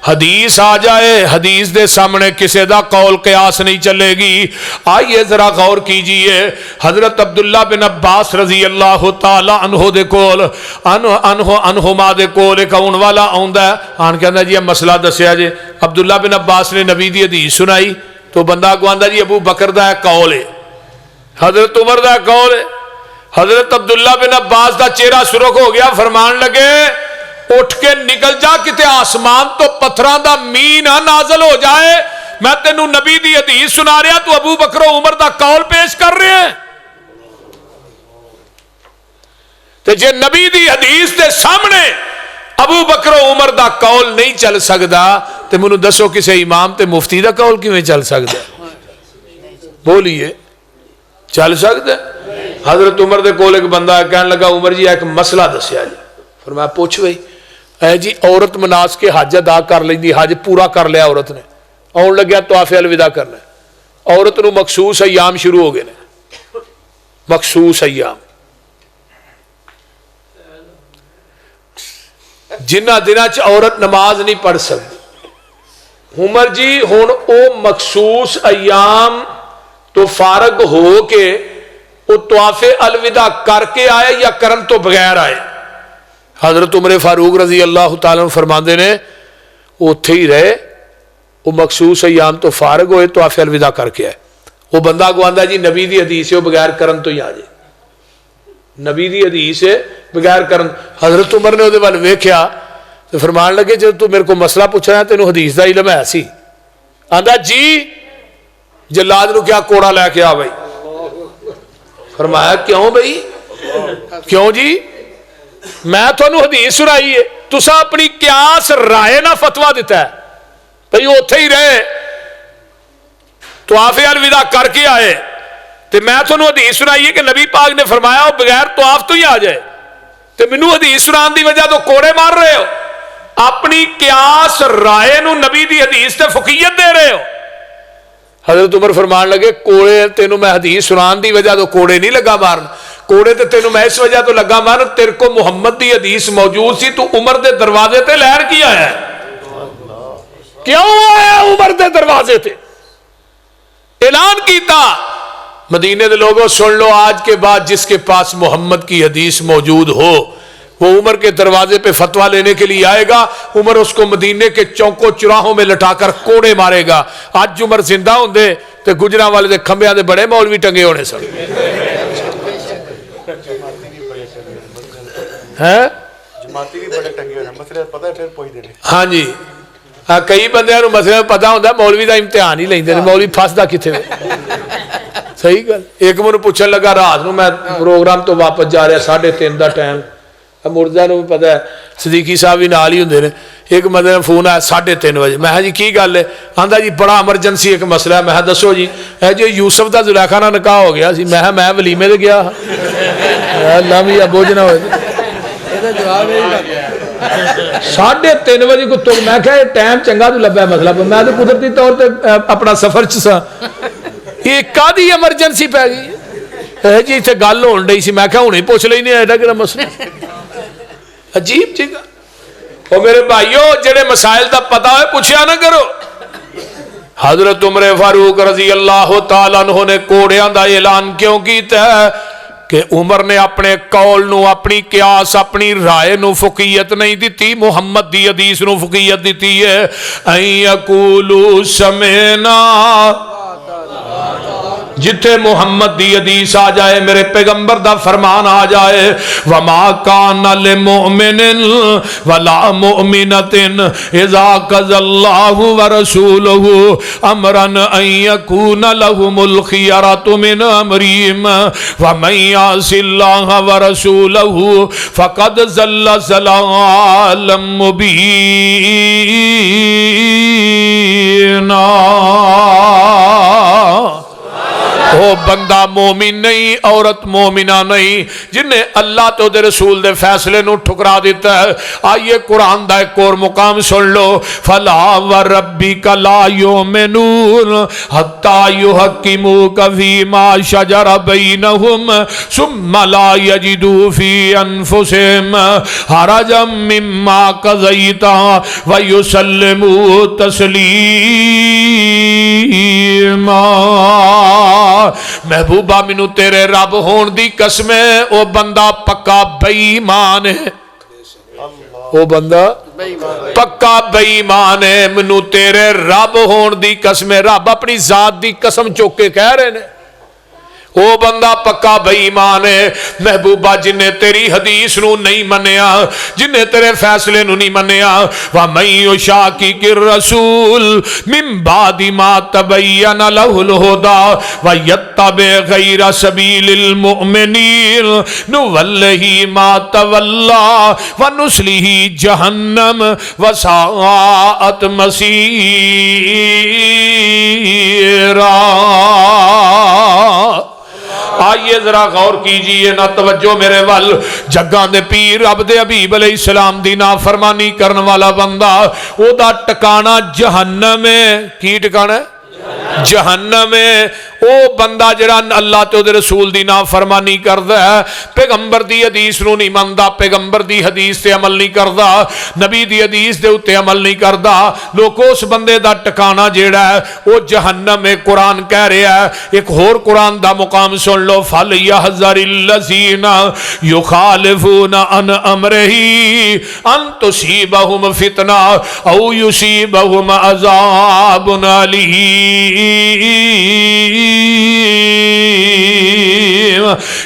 حدیث آ جائے, حدیث دے سامنے کسے دا قول قیاس نہیں چلے گی. آئیے ذرا غور کیجئے. حضرت عبداللہ بن عباس رضی اللہ تعالی عنہ دے کول انہما دے کول ایک آن والا آندا ہے, آن کہندا جی مسئلہ دسیا جی. عبداللہ بن عباس نے نبی دی حدیث سنائی تو بندہ کو آندا جی ابو بکر دا قول ہے, حضرت عمر دا قول ہے. حضرت عبداللہ بن عباس دا چہرہ سرخ ہو گیا, فرمان لگے اٹھ کے نکل جا, کتے آسمان تو پتھراں دا مین نہ نازل ہو جائے. میں تینوں نبی دی حدیث سنا رہا, تو ابو بکر و عمر دا قول پیش کر رہے ہیں. تے جے نبی دی حدیث دے سامنے ابو بکر و عمر دا قول نہیں چل سکدا, تے مینوں دسو کسے امام تے مفتی دا قول کیویں چل سکدا؟ بولیے چل سکدا؟ حضرت عمر دے کول ایک بندہ کہنے لگا عمر جی ایک مسئلہ دسیا جی. فرمایا پوچھ بھئی. اے جی عورت مناس کے حج ادا کر لیندی, حج پورا کر لیا عورت نے, آن لگیا طواف الوداع کرنا, عورت نو مخصوص ایام شروع ہو گئے نے, مخصوص ایام جنہ دنوں چ عورت نماز نہیں پڑھ سکتی. عمر جی ہن او مخصوص ایام تو فارغ ہو کے وہ طواف الوداع کر کے آئے یا کرن تو بغیر آئے؟ حضرت عمر فاروق رضی اللہ تعالیٰ عنہ فرماندے نے اتھے ہی رہے، وہ مخصوص ایام تو فارغ ہوئے طواف الوداع کر کے آئے۔ وہ بندہ کو آندا جی نبی دی حدیث ہے وہ بغیر کرن تو ہی آ جائے، نبی دی حدیث ہے بغیر کرن۔ حضرت عمر نے وہ وال ویکھیا تو فرمان لگے جب تو میرے کو مسئلہ پوچھا ہے تینوں حدیث دا علم ہے سی؟ آندا جی جلاد نو کیا کوڑا لے کے آ بھائی؟ فرمایا کیوں بھائی، کیوں جی؟ میں تھانوں حدیث سنائی ہے، تسا اپنی قیاس رائے نہ فتوا دیتا ہے بھائی اوتھے ہی رہے طواف الوداع کر کے آئے، تے میں تھانوں حدیث سنائی ہے کہ نبی پاک نے فرمایا وہ بغیر طواف تو ہی آ جائے، تے مینوں حدیث سنان دی وجہ تو کوڑے مار رہے ہو، اپنی قیاس رائے نو نبی دی حدیث تے فقیت دے رہے ہو۔ حضرت عمر فرمان لگے کوڑے تینوں میں حدیث سنان دی وجہ تو کوڑے نہیں لگا مارن، کوڑے تے تینوں میں اس وجہ تو لگا مارن تیرے کو محمد دی حدیث موجود سی، تو عمر دے دروازے تے لہر کیا ہے؟ کیوں آیا عمر دے دروازے تے؟ اعلان کیتا مدینے دے لوگوں سن لو آج کے بعد جس کے پاس محمد کی حدیث موجود ہو وہ عمر کے دروازے پہ فتویٰ لینے کے لیے آئے گا، عمر اس کو مدینے کے چوکوں چراہوں میں لٹا کر کوڑے مارے گا۔ آج عمر زندہ ہوں دے تو گجرا والے دے کھمبیاں دے بڑے مولوی ٹنگے ہونے سب جماعتی بھی بڑے ٹنگے ہونے مسئلے پتہ ہے پھر پوئی دینے۔ ہاں جی کئی بندے نوں مسئلے پتہ ہوندا مولوی دا امتحان ہی لیندے نے، مولوی پھسدا کتھے وے؟ صحیح گل۔ ایک مینوں پوچھن لگا رات نوں میں پروگرام تو واپس جا رہا 3:30 دا ٹائم، مردہ نوں بھی پتہ ہے صدیقی صاحب بھی نال ہی ہوندے نے، ایک مطلب فون آیا 3:30 بجے، میں جی کی گل ہے؟ آندا جی بڑا ایمرجنسی ایک مسئلہ ہے۔ میں دسو جی؟ ہے جی یوسف دا زلیخا نال نکاح ہو گیا سی۔ میں ولیمے تے گیا اللہ بھی بوجھ نہ ہوئے 3:30 بجے کو تو میں کہا ٹائم چنگا تو لبا ہے مسئلہ، میں تو قدرتی طور پہ اپنا سفر چ سا، یہ کادی ایمرجنسی پی گئی ہے جی اتنے گل ہون ڈی سی، میں کہا ہوں پوچھ لیں ایڈا کہ مسئلہ عجیب جگہ۔ اور میرے بھائیو جڑے مسائل دا پتہ ہوئے پوچھیا نہ کرو۔ حضرت عمر فاروق رضی اللہ تعالیٰ عنہ نے کوڑیاں دا اعلان کیوں کیتا ہے کہ عمر نے اپنے قول نو اپنی قیاس اپنی رائے نو فقیت نہیں دیتی، محمد دی حدیث نو فقیت دیتی ہے۔ ان یقولوا سمعنا، جتھے محمد دی حدیث آ جائے میرے پیغمبر دا فرمان آ جائے، وما کان للمؤمن ولا مؤمنۃ اذا قضى الله ورسوله امرا ان يكون لهم الخيرة من امرهم ومن يعص الله ورسوله فقد ضل ضلالا مبينا۔ وہ بندہ مومن نہیں، عورت مومنہ نہیں جنہیں اللہ تو دے رسول دے فیصلے نو ٹھکرا دیتا ہے۔ آئیے قرآن دا ایک اور مقام سن لو، فَلَا وَرَبِّكَ لَا يُؤْمِنُونَ حَتَّى يُحَكِّمُوكَ فِيمَا شَجَرَ بَيْنَهُمْ ثُمَّ لَا يَجِدُوا فِي أَنفُسِهِمْ حَرَجًا مِّمَّا قَضَيْتَ وَيُسَلِّمُوا تَسْلِيمًا۔ محبوبہ منو تیرے رب ہون دی قسم ہے او بندہ پکا بے ایمان ہے، او بندہ پکا بے ایمان ہے، منو تیرے رب ہون دی قسم ہے۔ رب اپنی ذات دی قسم چوکے کہہ رہے نے او بندہ پکا بے ایمان ہے۔ محبوبہ جنہیں تیری حدیث نو نہیں منیا، جنہیں تیرے فیصلے نو نہیں منیا، وَمَن يُشَاقِقِ الرَّسُولَ مِن بَعْدِ مَا تَبَيَّنَ لَهُ الْهُدَى وَيَتَّبِعْ غَيْرَ سَبِيلِ الْمُؤْمِنِينَ نُوَلِّهِ مَا تَوَلَّى وَنُصْلِهِ جَهَنَّمَ وَسَاءَتْ مَصِيرًا۔ آئیے ذرا غور کیجئے نا توجہ میرے وال، جگاں دے پیر رب دے حبیب علیہ السلام دی نافرمانی کرن والا بندہ او دا ٹکانا جہنم ہے۔ کی ٹکانا ہے؟ جہنم ہے او بندہ جڑا اللہ تے دے رسول دی نافرمانی کردا ہے، پیغمبر دی حدیث نو نہیں مندا، پیغمبر دی حدیث تے عمل نہیں کردا، نبی دی حدیث دے اوتے عمل نہیں کردا، لوگ اس بندے دا ٹکانہ جیڑا ہے او جہنم ہے۔ قرآن کہہ رہا ہے، ایک اور قرآن دا مقام سن لو، فَلْيَحْذَرِ الَّذِينَ يُخَالِفُونَ عَنْ أَمْرِهِ أَن تُصِيبَهُمْ فِتْنَةٌ أَوْ يُصِيبَهُمْ عَذَابٌ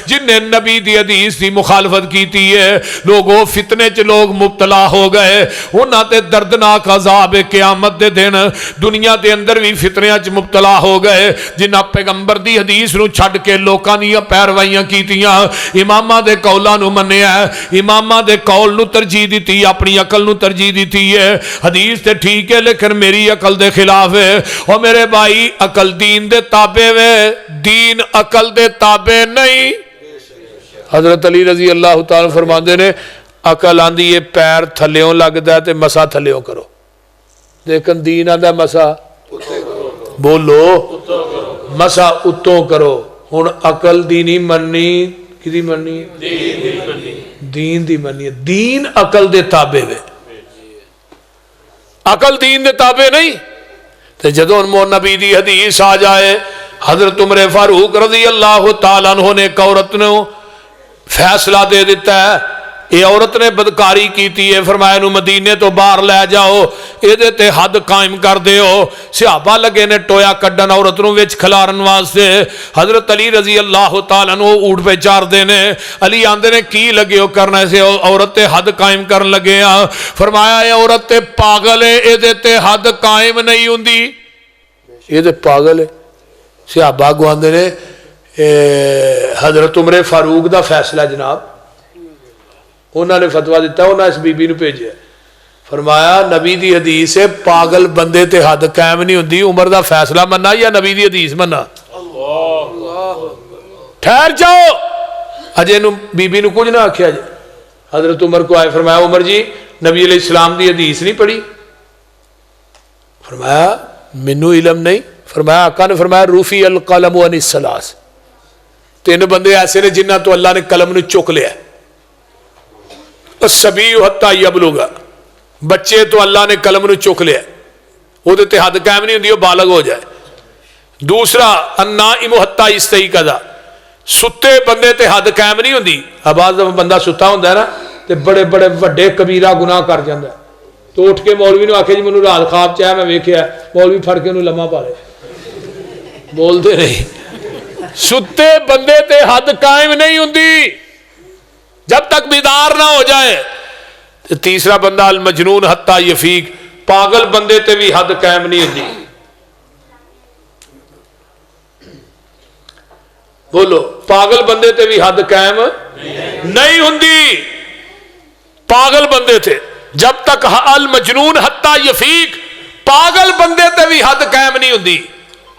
جن نے نبی دی حدیث دی مخالفت کیتی ہے، لوگوں فتنے چ لوگ مبتلا ہو گئے، انہاں تے دردناک عذاب قیامت دے دن، دنیا دے اندر بھی فتنیاں چ مبتلا ہو گئے، جنہاں پیغمبر دی حدیث نو چھڈ کے لوکاں دیاں پیروائیاں کیتیاں، اماماں دے قولاں نو منیا، اماماں دے قول نو ترجیح دتی، اپنی عقل نو ترجیح دتی ہے، حدیث تے ٹھیک ہے لیکن میری عقل دے خلاف ہے۔ اور میرے بھائی عقل دین دے تابع وے، دین عقل دے تابع نہیں۔ حضرت علی رضی اللہ تعالیٰ فرماندے نے عقل آندی ہے پیر تھلیوں لگدا ہے تے مسا تھلیوں کرو، لیکن دین آندا مسا بولو مسا اتوں کرو۔ ہن عقل دی نہیں مننی، کدی مننی؟ دین دی مننی ہے، دین عقل دے تابع وے، عقل دین دے تابع نہیں۔ تے جدوں نبی دی حدیث آ جائے، حضرت عمر فاروق رضی اللہ تعالیٰ عنہ نے ایک عورت نے فیصلہ دے دیتا ہے، یہ عورت نے بدکاری کیتی ہے، فرمایا نو مدینے تو باہر لے جاؤ، یہ تے حد قائم کر دیو۔ صحابہ لگے نے ٹویا کڈن عورت نو وچ کھلارن واسطے، حضرت علی رضی اللہ تعالیٰ عنہ اونٹ پہ چار دینے، علی آندے نے کی لگے ہو کرنا سے عورت تے حد قائم کرن لگے ہاں، فرمایا یہ عورت تے پاگل ہے، یہ تے حد قائم نہیں ہوندی، یہ تے پاگل ہے۔ صحابہ کو آندے نے حضرت عمر فاروق دا فیصلہ جناب، انہوں نے فتویٰ دیتا، انہوں نے اس بی بی نو بھیجیا، فرمایا نبی دی حدیث ہے پاگل بندے تے حد قائم نہیں ہوندی، عمر دا فیصلہ مننا یا نبی دی حدیث مننا؟ ٹھہر جاؤ، اجے نو بی بی نو کچھ نہ آکھیا جائے۔ حضرت عمر کو آئے، فرمایا عمر جی نبی علیہ السلام دی حدیث نہیں پڑھی؟ فرمایا منو علم نہیں۔ فرمایا آقا نے فرمایا رفع القلم عن الثلاث، تین بندے ایسے نے جنہاں تو اللہ نے قلم نے چک لیا، الصبی حتی یبلغ، بچے تو اللہ نے قلم نے چک لیا، وہ تے حد قائم نہیں ہوندی، وہ بالغ ہو جائے۔ دوسرا النائم حتی یستیقظ، ستے بندے تے حد قائم نہیں ہوندی، آواز جب بندہ ستا ہوندا ہے نا تے بڑے بڑے وڈے کبیرہ گناہ کر جاندا ہے، تو اٹھ کے مولوی نو آکھے جی مینوں رات خواب چاہے میں ویکھیا، مولوی پھڑ کے انہوں لمحہ پا لے، بولتے نہیں۔ ستے بندے تے حد قائم نہیں ہوندی جب تک بیدار نہ ہو جائے۔ تیسرا بندہ المجنون حتی یفیق، پاگل بندے تے بھی حد قائم نہیں ہوندی۔ بولو پاگل بندے تے بھی حد قائم نہیں ہوندی، پاگل بندے تے جب تک المجنون حتی یفیق، پاگل بندے تے بھی حد قائم نہیں ہوندی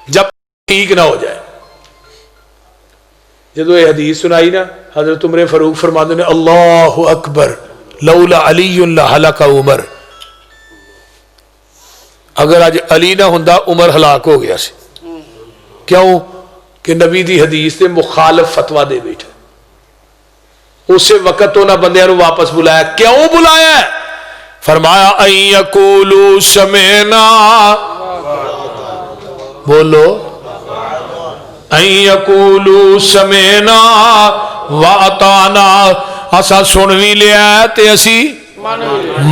جب ٹھیک نہ ہو جائے۔ جدو یہ حدیث سنائی نا، حضرت عمر فاروق فرماتے ہیں اللہ اکبر لولا علی لہلک عمر، اگر آج علی نہ ہوندا عمر ہلاک ہو گیا سی۔ کیوں کہ نبی دی حدیث سے مخالف فتویٰ دے بیٹھے، اس وقت انہاں بندیاں نو واپس بلایا۔ کیوں بلایا ہے؟ فرمایا ان یقولوا سمعنا، بولو ان یقولوا سمعنا واطعنا، اسا سن بھی لیا ہے تے اسی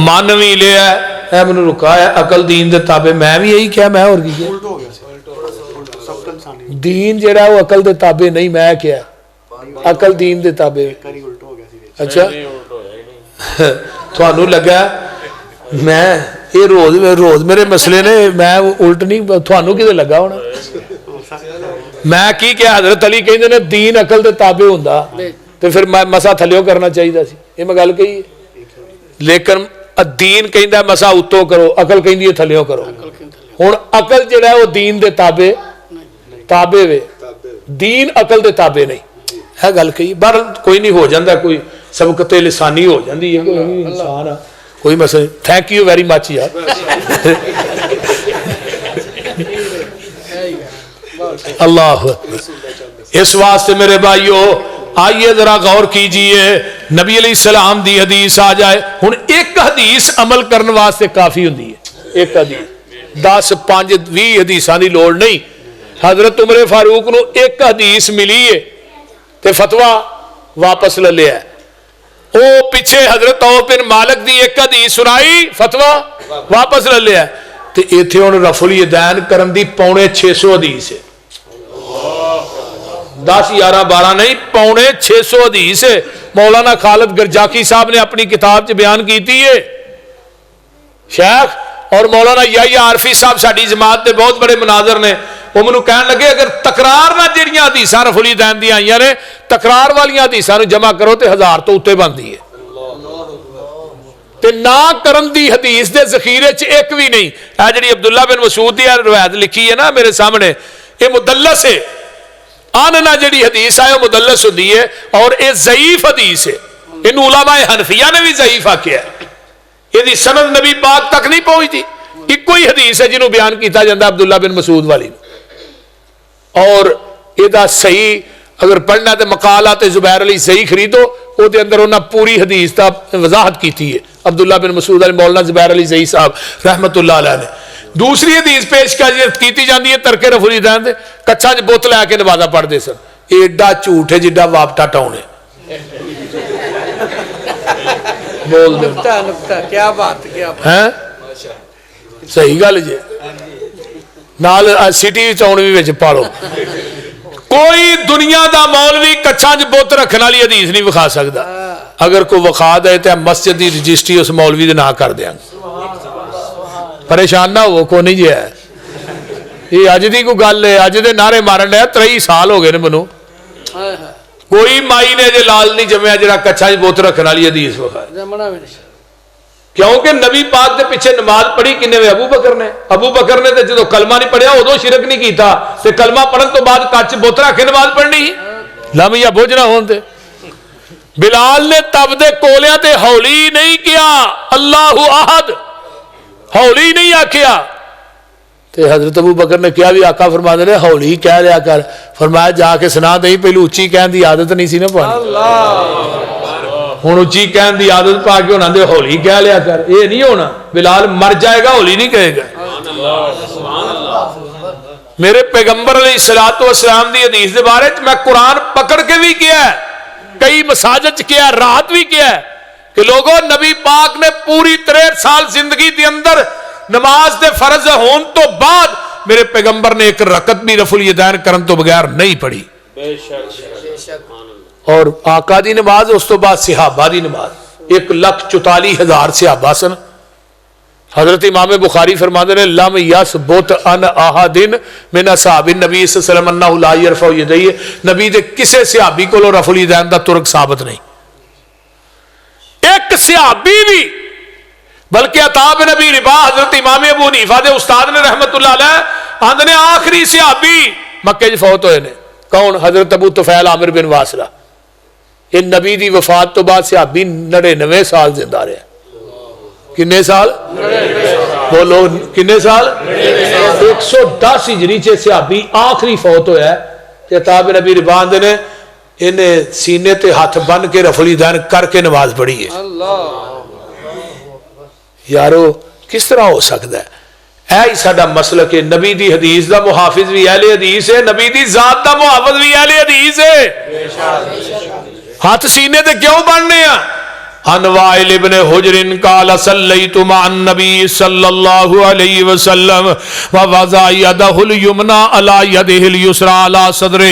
من بھی لیا ہے۔ اے میں نے رکا ہے عقل دین دے تابع، میں بھی یہی کیا، میں اور کی کیا؟ دین جڑا وہ عقل دے تابع نہیں، میں کیا عقل دین دے تابع۔ اچھا تھانوں لگا میں یہ روز میرے مسئلے نے، میں الٹ نہیں، تھانوں کدے لگا ہونا؟ میں کی کیا؟ حضرت علی کہندے نے دین عقل دے تابع ہوندا تے پھر میں مسا تھلیو کرنا چاہیے سی، یہ میں گل کہی ہے، لیکن دین کہندا مسا اتوں کرو، عقل کہندی ہے تھلیو کرو۔ ہن عقل جڑا ہے وہ دین دے تابع وے، دین عقل دے تابع نہیں، ہے گل کہی۔ بہر کوئی نہیں، ہو جاندا کوئی سبقت لسانی ہو جاندی ہے، کوئی انسان ہے، کوئی مسئلہ۔ تھینک یو ویری مچ یار۔ اللہ اکبر۔ اس واسطے میرے بھائیو آئیے ذرا غور کیجئے، نبی علیہ السلام دی حدیث آ جائے ہن ایک حدیث عمل کرنے واسطے کافی ہوندی ہے، ایک حدیث 10 5 20 حدیثاں دی لوڑ نہیں۔ حضرت عمر فاروق نو ایک حدیث ملی ہے تے فتویٰ واپس لے لیا ہے، او پیچھے حضرت عوف بن مالک دی ایک حدیث سنائی فتویٰ واپس لے لیا ہے، تے ایتھے ہن رفع الیدین کرن دی 650 حدیث ہے، 10 11 12 نہیں 650 حدیث ہے۔ مولانا خالد گرجاکی صاحب نے اپنی کتاب چ بیان کیتی ہے، شیخ اور مولانا یحییٰ عارفی صاحب ساڈی جماعت دے بہت بڑے مناظر نے، وہ مینوں کہن لگے اگر تکرار نہ جڑیاں حدیثاں رفع الیدین دی آئیاں نے تکرار والیاں حدیثاں نو جمع کرو تے 1000 تو اوتے بنتی ہے، تے نہ کرن دی حدیث دے ذخیرے چ ایک بھی نہیں۔ اے جڑی عبداللہ بن مسعود دی روایت لکھی ہے نا میرے سامنے، یہ مدلس ہے، آننا جڑی حدیث آئے وہ مدلس ہوندی ہے اور یہ ضعیف حدیث ہے، ان علماء حنفیہ نے بھی ضعیف آکھیا ہے، یہ دی سند نبی پاک تک نہیں پہنچتی، ایک کوئی حدیث ہے جنہوں بیان کیتا جاندہ عبداللہ بن مسعود والی، اور یہ دا صحیح اگر پڑھنا تے مقالات زبیر علی صحیح خریدو وہ دے اندر انہاں پوری حدیث تا وضاحت کی تھی ہے عبداللہ بن مسعود علی مولانا زبیر علی صحیح صاحب رحمت اللہ علیہ نے۔ دوسری حدیث پیش کیتی جاندی ہے ترک رفع الیدین دے، کچھا جی بوتل آ کے نمازہ پڑھ دے سن، ایڈا جھوٹ ہے جڈا واپٹا ٹاؤن ہے، بول دے نکتہ کیا بات کیا بات ہیں صحیح گل جی، نال سٹی ٹاؤن بھی وچ پالو، کوئی دنیا دا مولوی کچھا جی بوت رکھنے والی حدیث نہیں وکھا سکتا، اگر کوئی وکھا دے تو مسجد دی رجسٹری اس مولوی دے نہ کر دیاں، پریشان نہ ہو کو نہیں جی ہے، یہ اج دی کوئی گل ہے، اج دے نعرے مارن ہے 23 سال ہو گئے نے منو، کوئی مائی نے جے لال نہیں جمعہ جڑا کچھا جی بوت رکھنے والی حدیث وکھا، کیونکہ نبی پاک دے پیچھے نماز پڑھی کنے وے ابو بکر نے تے جدو کلمہ نہیں پڑھیا ادو شرک نہیں کیتا تے کلمہ پڑھن تو بعد کچھ بوت رکھ کے نماز پڑھنی لم یا بوجھ نہ ہون تے۔ بلال نے تب دے کولیاں تے ہولی نہیں کیا، اللہ احد ہولی نہیں آکھیا، تے حضرت ابو بکر نے کیا بھی آقا فرما دے ہولی کہہ لیا کر، فرمایا جا کے سنا دیں پہلو اچھی کہن دی عادت نہیں سی نا پڑھنی، ہوں اچھی کہن دی عادت پا کے انہوں نے ہولی کہہ لیا کر، یہ نہیں ہونا، بلال مر جائے گا ہولی نہیں کہے گا۔ میرے پیغمبر علیہ السلام دی حدیث دے بارے میں قرآن پکڑ کے بھی کیا ہے، کئی مساجد کیا ہے، راحت بھی کیا ہے کہ لوگوں نبی پاک نے پوری 63 سال زندگی دے اندر نماز دے فرض ہون تو بعد میرے پیغمبر نے ایک رکعت بھی رفع الیدین کرن تو بغیر نہیں پڑھی، اور آقا دی نماز اس تو بعد صحابہ دی نماز 1,44,000 صحابہ سن۔ حضرت امام بخاری فرماتے ہیں لم یثبت عن احد من اصحاب النبی صلی اللہ علیہ وسلم انہ لا یرفع یدیہ، نبی دے کسے صحابی کو رفع الیدین دا ترک ثابت نہیں، ایک صحابی بھی، بلکہ عطا بن ابی رباح حضرت امام ابو حنیفہ دے استاد نے رحمت اللہ علیہ آندے نے آخری صحابی مکے چ فوت ہوئے نے، کون؟ حضرت ابو طفیل عامر بن واسلہ، یہ نبی دی وفات تو بعد صحابی 99 سال زندہ رہے، کنے سال؟ بولو کنے سال؟ 110 ہجری چ صحابی آخری فوت ہویا ہے، تے عطا بن ابی رباح آندے نے انہیں سینے تے ہاتھ بن کے رفع الیدین کر کے نماز پڑھی ہے۔ یارو کس طرح ہو سکتا ہے؟ اے ہی ساڈا مسلک ہے، نبی دی حدیث دا محافظ بھی اہل حدیث ہے، نبی دی ذات دا محافظ بھی اہل حدیث ہے، ہاتھ سینے تے کیوں بننے ہیں؟ عن وائل ابن حجر قال صلیت مع النبی صلی اللہ علیہ وسلم ووضع یدہ الیمنی علی یدہ الیسری علی صدرہ،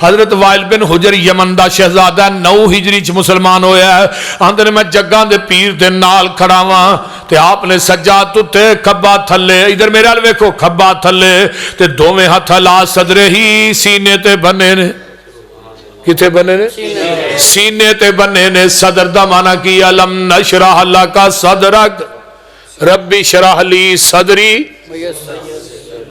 حضرت وائل بن حجر یمن دا شہزادہ 9 ہجری چ مسلمان ہویا ہے، اندر میں جگاں دے پیر دے نال کھڑا ہاں تے آپ نے سجاد تے کھبا تھلے، ادھر میرے ال ویکھو کھبا تھلے تے دوویں ہتھ علی صدرہ ہی سینے تے بنے نے، کتے بنے نے؟ سینے تے بنے نے۔ صدر دا معنی کی علم نشرح لک صدرک ربی شرح لی صدری،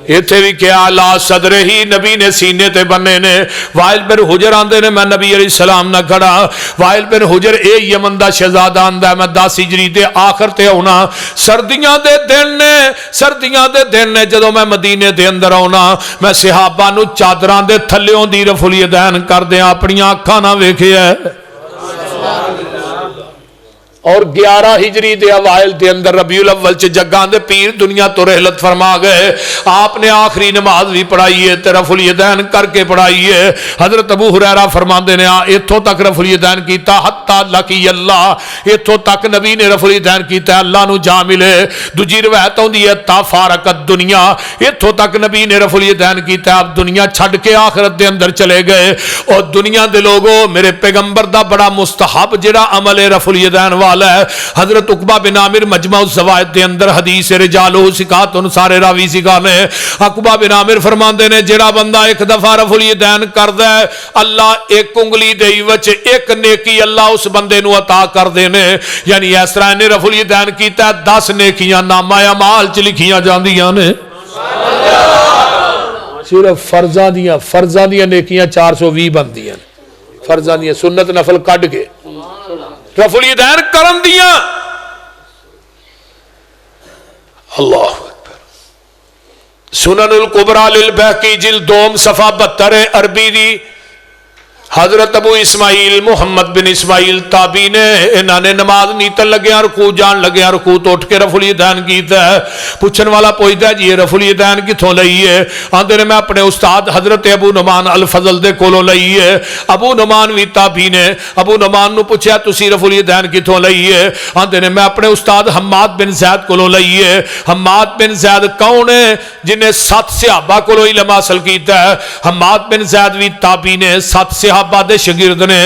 اتنے بھی کیا لا صدر ہی نبی نے سینے تے بننے نے. وائل بن حجر آندے نے میں نبی علیہ السلام نہ کھڑا. وائل بن حجر اے یمن دا شہزادہ آندا ہے میں 10 ہجری دے آخر تے ہونا. سردیاں دے دن نے جدوں میں مدینے دے اندر آنا میں صحابہ نو چادراں دے تھلیوں دی رفع الیدین کر دیاں اپنی اکھاں نہ ویکھیا ہے. اور 11 ہجری دے اوائل دے اندر ربیع الاول چ جگاں دے پیر دنیا تو رحلت فرما گئے. آپ نے آخری نماز بھی پڑھائی ہے تے رفع الیدین کر کے پڑھائی ہے. حضرت ابو ہریرہ فرماندے نے ایتھوں تک رفع الیدین کیتا حتی لقی اللہ, ایتھوں تک نبی نے رفع الیدین کیتا اللہ نو جا ملے. دوجی روایت ہوندی ہے تا فارقت دنیا, ایتھوں تک نبی نے رفع الیدین کیتا اب دنیا چھڈ کے آخرت دے اندر چلے گئے. اور دنیا دے لوگوں میرے پیغمبر دا بڑا مستحب جڑا عمل ہے رفع الیدین والا ہے. حضرت عقبہ بن عامر مجمع الزوائد دے اندر حدیث رجالو سکات ان سارے راوی سکانے. عقبہ بن عامر فرماندے نے جڑا بندہ ایک دفعہ رفع الیدین کردا ہے اللہ ایک انگلی دے وچ ایک نیکی اللہ اس بندے نو عطا کر دینے. یعنی اس طرح نے رفع الیدین کیتا 10 نیکیاں نامہ اعمال چ لکھیاں جاندیاں نے. صرف فرضاں دیاں نیکیاں 420 بندیاں فرضاں دیاں سنت نفل کڈ کے رفع الیدین کرن دیاں. اللہ اکبر. سنن الکبریٰ للبیہقی جلد 2 صفحہ 72 عربی دی. حضرت ابو اسماعیل محمد بن اسماعیل تابعی نے انہاں نے نماز نیتن لگے رکوع جان لگے رکوع تو اٹھ کے رفع الیدین کیتا ہے. پوچھن والا پوچھدا ہے جی یہ رفع الیدین کتھوں لئی ہے؟ آندے نے میں اپنے استاد حضرت ابو نعمان الفضل دے کولوں لئی ہے. ابو نعمان وی تابعی نے. ابو نعمان نو پوچھیا تسی رفع الیدین کتھوں لئی ہے؟ آندے نے میں اپنے استاد حماد بن زید کولوں لئی ہے. حماد بن زید کون ہے جنہیں 7 صحابہ کولوں علم حاصل کیتا ہے. حماد بن زید وی تابعی نے 7 صحابہ دے شاگرد نے.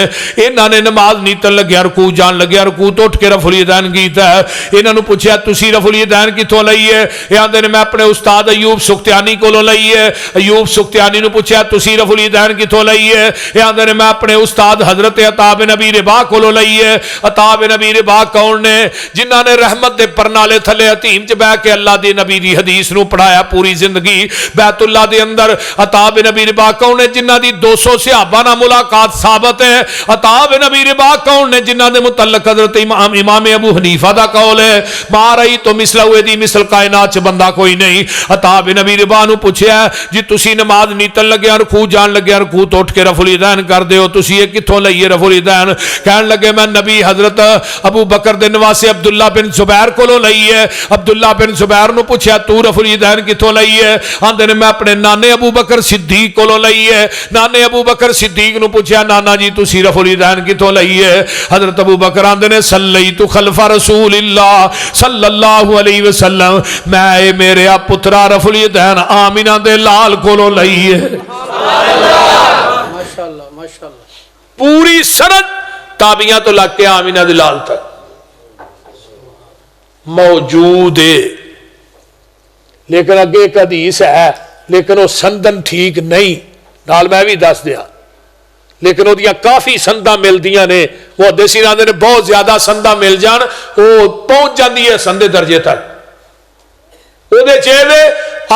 انہاں نے نماز نیتن لگیا رکوع جان لگیا رکوع تو اٹھ کے رفع الیدین کیتا ہے. انہاں نو پوچھیا تسی رفع الیدین کتھوں لئی ہے؟ یہ آندے نے میں اپنے استاد ایوب سختیانی کولوں لئی ہے. ایوب سختیانی نو پوچھیا تسی رفع الیدین کتھوں لئی ہے؟ یہ آندے نے میں اپنے استاد حضرت عطا بن ابی رباح کولوں لئی ہے. عطا بن ابی رباح کون نے؟ جنہاں نے رحمت دے پرنالے تھلے حتیم چ بیٹھ کے اللہ دی نبی دی حدیث نو پڑھایا پوری زندگی بیت اللہ دے اندر. عطا بن ابی رباح کون نے جنہاں دی 200 صحابہ نال ملاقات ثابت ہے. عطا بن ابی رباح کون نے جنہاں دے متعلق حضرت امام ابو حنیفہ دا قول ہے ما رأیت مثلہ دی مثل کائنات چ بندہ کوئی نہیں. عطا بن ابی رباح نو پوچھیا جی تسی نماز نیتن لگے رکوع جان لگے رکوع تو اٹھ کے رفع الیدین کر دیو تسی یہ کتھوں لئیے رفع الیدین؟ کہن لگے میں نبی حضرت ابو بکر دے نواسے عبداللہ بن زبیر کولوں لئیے. عبداللہ بن زبیر نو پوچھیا تو رفع الیدین کتھوں لئیے؟ آندے نے میں اپنے نانے ابو بکر صدیق کولوں لئیے. نانے ابو بکر صدیق نو پوچھیا نانا جی تسی رفع الیدین کتھوں لئیے؟ حضرت ابو بکر آندے نے صلیت خلف رسول اللہ صلی اللہ علیہ وسلم میں میرے پترا رفع الیدین آمینہ دے لال کولوں لئیے. ماشاءاللہ ماشاءاللہ. پوری سند تابعیاں تو لگ کے آمینہ دے لال تک موجود ہے. لیکن اگے ایک حدیث ہے لیکن وہ سندن ٹھیک نہیں نال میں بھی دس دیا لیکن وہ دیاں کافی سنداں مل دیاں نے. وہ حدیثین آندے نے بہت زیادہ سنداں مل جان وہ پہنچ جاندی ہے سندے درجے تک. وہ دے چہلے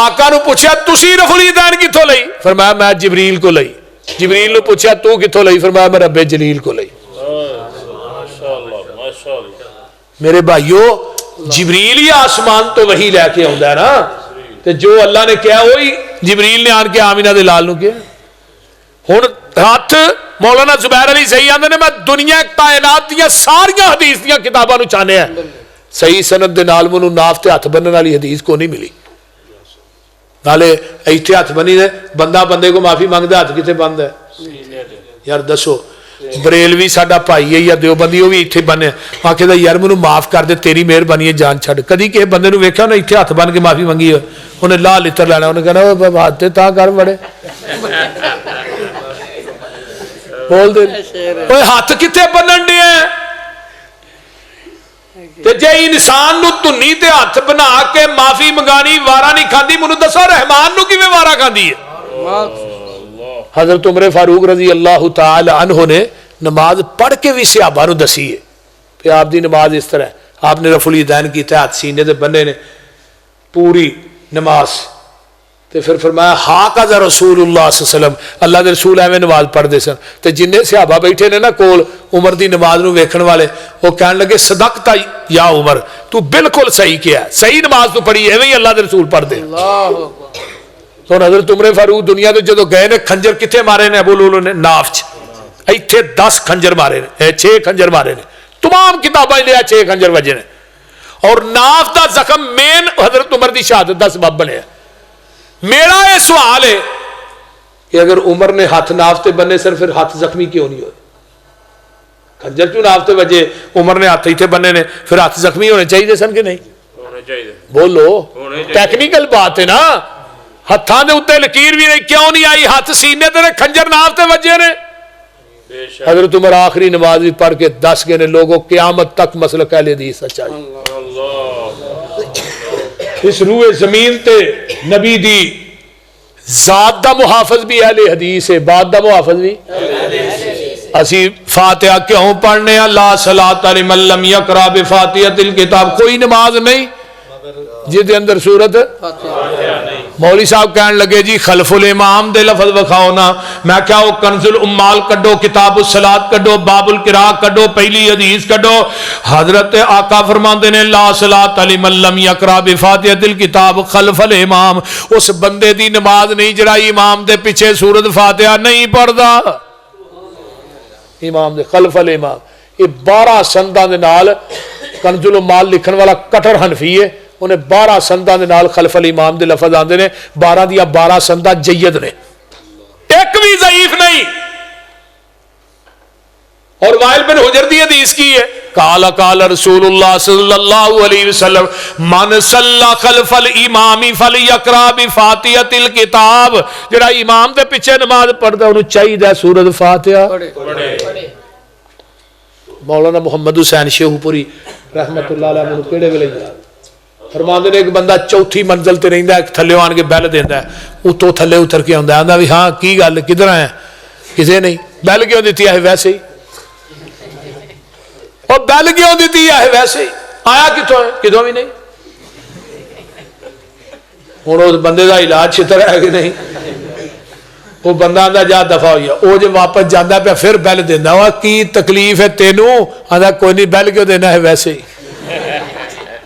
آقا نو پوچھیا تسی رفع الیدین کتھوں لئی؟ فرمایا میں جبریل کو لئی. جبریل نو پوچھیا تو کتھوں لئی؟ فرمایا میں رب جلیل کو لئی. میرے بھائیو جبریل ہی آسمان تو وہی لے کے آندا ہے نا تے جو اللہ نے کیا وہی جبریل نے آن کے آمینہ دے لال نو کیا. ہن ہاتھ مولانا زبیر علی صحیح آندے نے میں دنیا کائنات دیاں ساریاں حدیث دیاں کتاباں نو چاہنے ہیں صحیح سند دے نال منوں ناف تے ہاتھ بننے والی حدیث کو نہیں ملی. نالے ایتھے ہاتھ بنی دے بندہ بندے کو معافی مانگدا ہاتھ کتے بند ہے یار دسو. بریلوی ساڈا بھائی ہے یا دیوبندی وہ بھی ایتھے بنے آکھدا یار مینوں معاف کر دے تیری مہربانی ہے جان چھڈ. کدی کسے بندے نو ویکھیا انہیں ایتھے ہاتھ بن کے معافی منگی ہے انہیں لا لتر لینا انہیں کہنا وہ ہاتھ تے تاں کر بڑے بول دے ہاتھ کتے بنن دے ہیں. تے جے انسان نو تنی تے ہاتھ بنا کے معافی منگانی وارا نہیں کھاندی منو دسو رحمان نو کیویں وارا کھاندی ہے؟ حضرت عمر فاروق رضی اللہ تعالی عنہ نے نماز پڑھ کے بھی صحابہ نو دسی ہے کہ آپ دی نماز اس طرح ہے. آپ نے رفع الیدین کیتا ہے ہاتھ سینے دے بننے نے پوری نماز تے پھر فرمایا ہاکذا رسول اللہ صلی اللہ علیہ وسلم, اللہ دے رسول ایویں نماز پڑھتے سن. تے جننے صحابہ بیٹھے نے نا کول عمر دی نماز نو ویکھن والے, وہ کہن لگے صدقتا یا عمر, تو بالکل صحیح کیا, صحیح نماز تو پڑھی ایویں ہی اللہ دے رسول پڑھتے. تو حضرت عمر فاروق دنیا تو جدو گئے نے خنجر کتنے مارے نے ابو لولو نے, ناف چ, ایتھے 10 خنجر مارے نے, 6 خنجر مارے نے, تمام کتاباں لیا 6 خنجر وجے نے, اور ناف دا زخم مین حضرت عمر دی شہادت دا سبب بنیا. میرا یہ سوال ہے کہ اگر عمر نے ہاتھ ناف تے بننے سن پھر ہاتھ زخمی کیوں نہیں ہوئے؟ خنجر کیوں ناف تے وجے, عمر نے ہاتھ ایتھے بننے نے, پھر ہاتھ زخمی ہونے چاہیے سن کہ نہیں؟ بولو, ٹیکنیکل بات ہے نا. ہاتھاں دے اوتے لکیر بھی نہیں, کیوں نہیں آئی؟ ہاتھ سینے تے خنجر ناف تے وجے نے. حضرت عمر آخری نماز بھی پڑھ کے دس گئے نے, لوگوں قیامت تک مسلک اہل حدیث سچائی. اس روح زمین تے نبی دی ذات دا محافظ بھی اہل حدیث ہے, بات دا محافظ بھی. اسی فاتحہ کیوں پڑھنے ہیں؟ لا صلاۃ لمن لم یقرأ بفاتحۃ الکتاب. کوئی نماز نہیں جس دے اندر سورت مولوی صاحب کہنے لگے جی خلف الامام دے لفظ وکھاؤ نا. میں کیا وہ کنز الامال کڈو, کتاب الصلاۃ کڈو, باب القراء کڈو, پہلی حدیث کڈو. حضرت آقا فرماندے نے لا صلاۃ لمن لم یقرأ بفاتحۃ الکتاب خلف الامام. اس بندے دی نماز نہیں جڑا امام دے پیچھے سورت فاتحہ نہیں پڑھدا. امام دے خلف الامام, یہ 12 سنداں دے نال کنز الامال لکھن والا کٹر حنفی ہے, انہیں 12 سنداں دے نال خلف الامام دے لفظ آندے نے. 12 دیا 12 سنداں جید نے, ایک بھی ضعیف نہیں. اور وائل بن حجر دی حدیث کی ہے, قال قال رسول اللہ صلی اللہ علیہ وسلم من صلی خلف الامام فلیقرأ بفاتحۃ الکتاب. جڑا امام دے پیچھے نماز پڑھدا انہوں چاہیے سورۃ فاتحہ پڑھے. مولانا محمد حسین شیخو پوری رحمت اللہ علیہ منو کیڑے ویلے فرماندے نے, ایک بندہ چوتھی منزل تے رہندا ہے, تھلے آن کے بیل دیندا ہے, اتوں تھلے اتر کے آندا ہے, بھی ہاں کی گل کدھر آیا؟ کسے نہیں. بیل کیوں دیتی ہے؟ ویسے ہی. اور بیل کیوں دیتی ہے؟ ویسے ہی. آیا کتوں ہے؟ کدوں بھی نہیں. ہوں اس بندے کا علاج چھتر ہے کہ نہیں؟ وہ بندہ آندا جا دفع ہوئی ہے, وہ جو واپس جانا پیا پھر بیل دینا, وہ کی تکلیف ہے تینوں؟ آندا کوئی نہیں, بیل کیوں دینا ہے؟ ویسے ہی.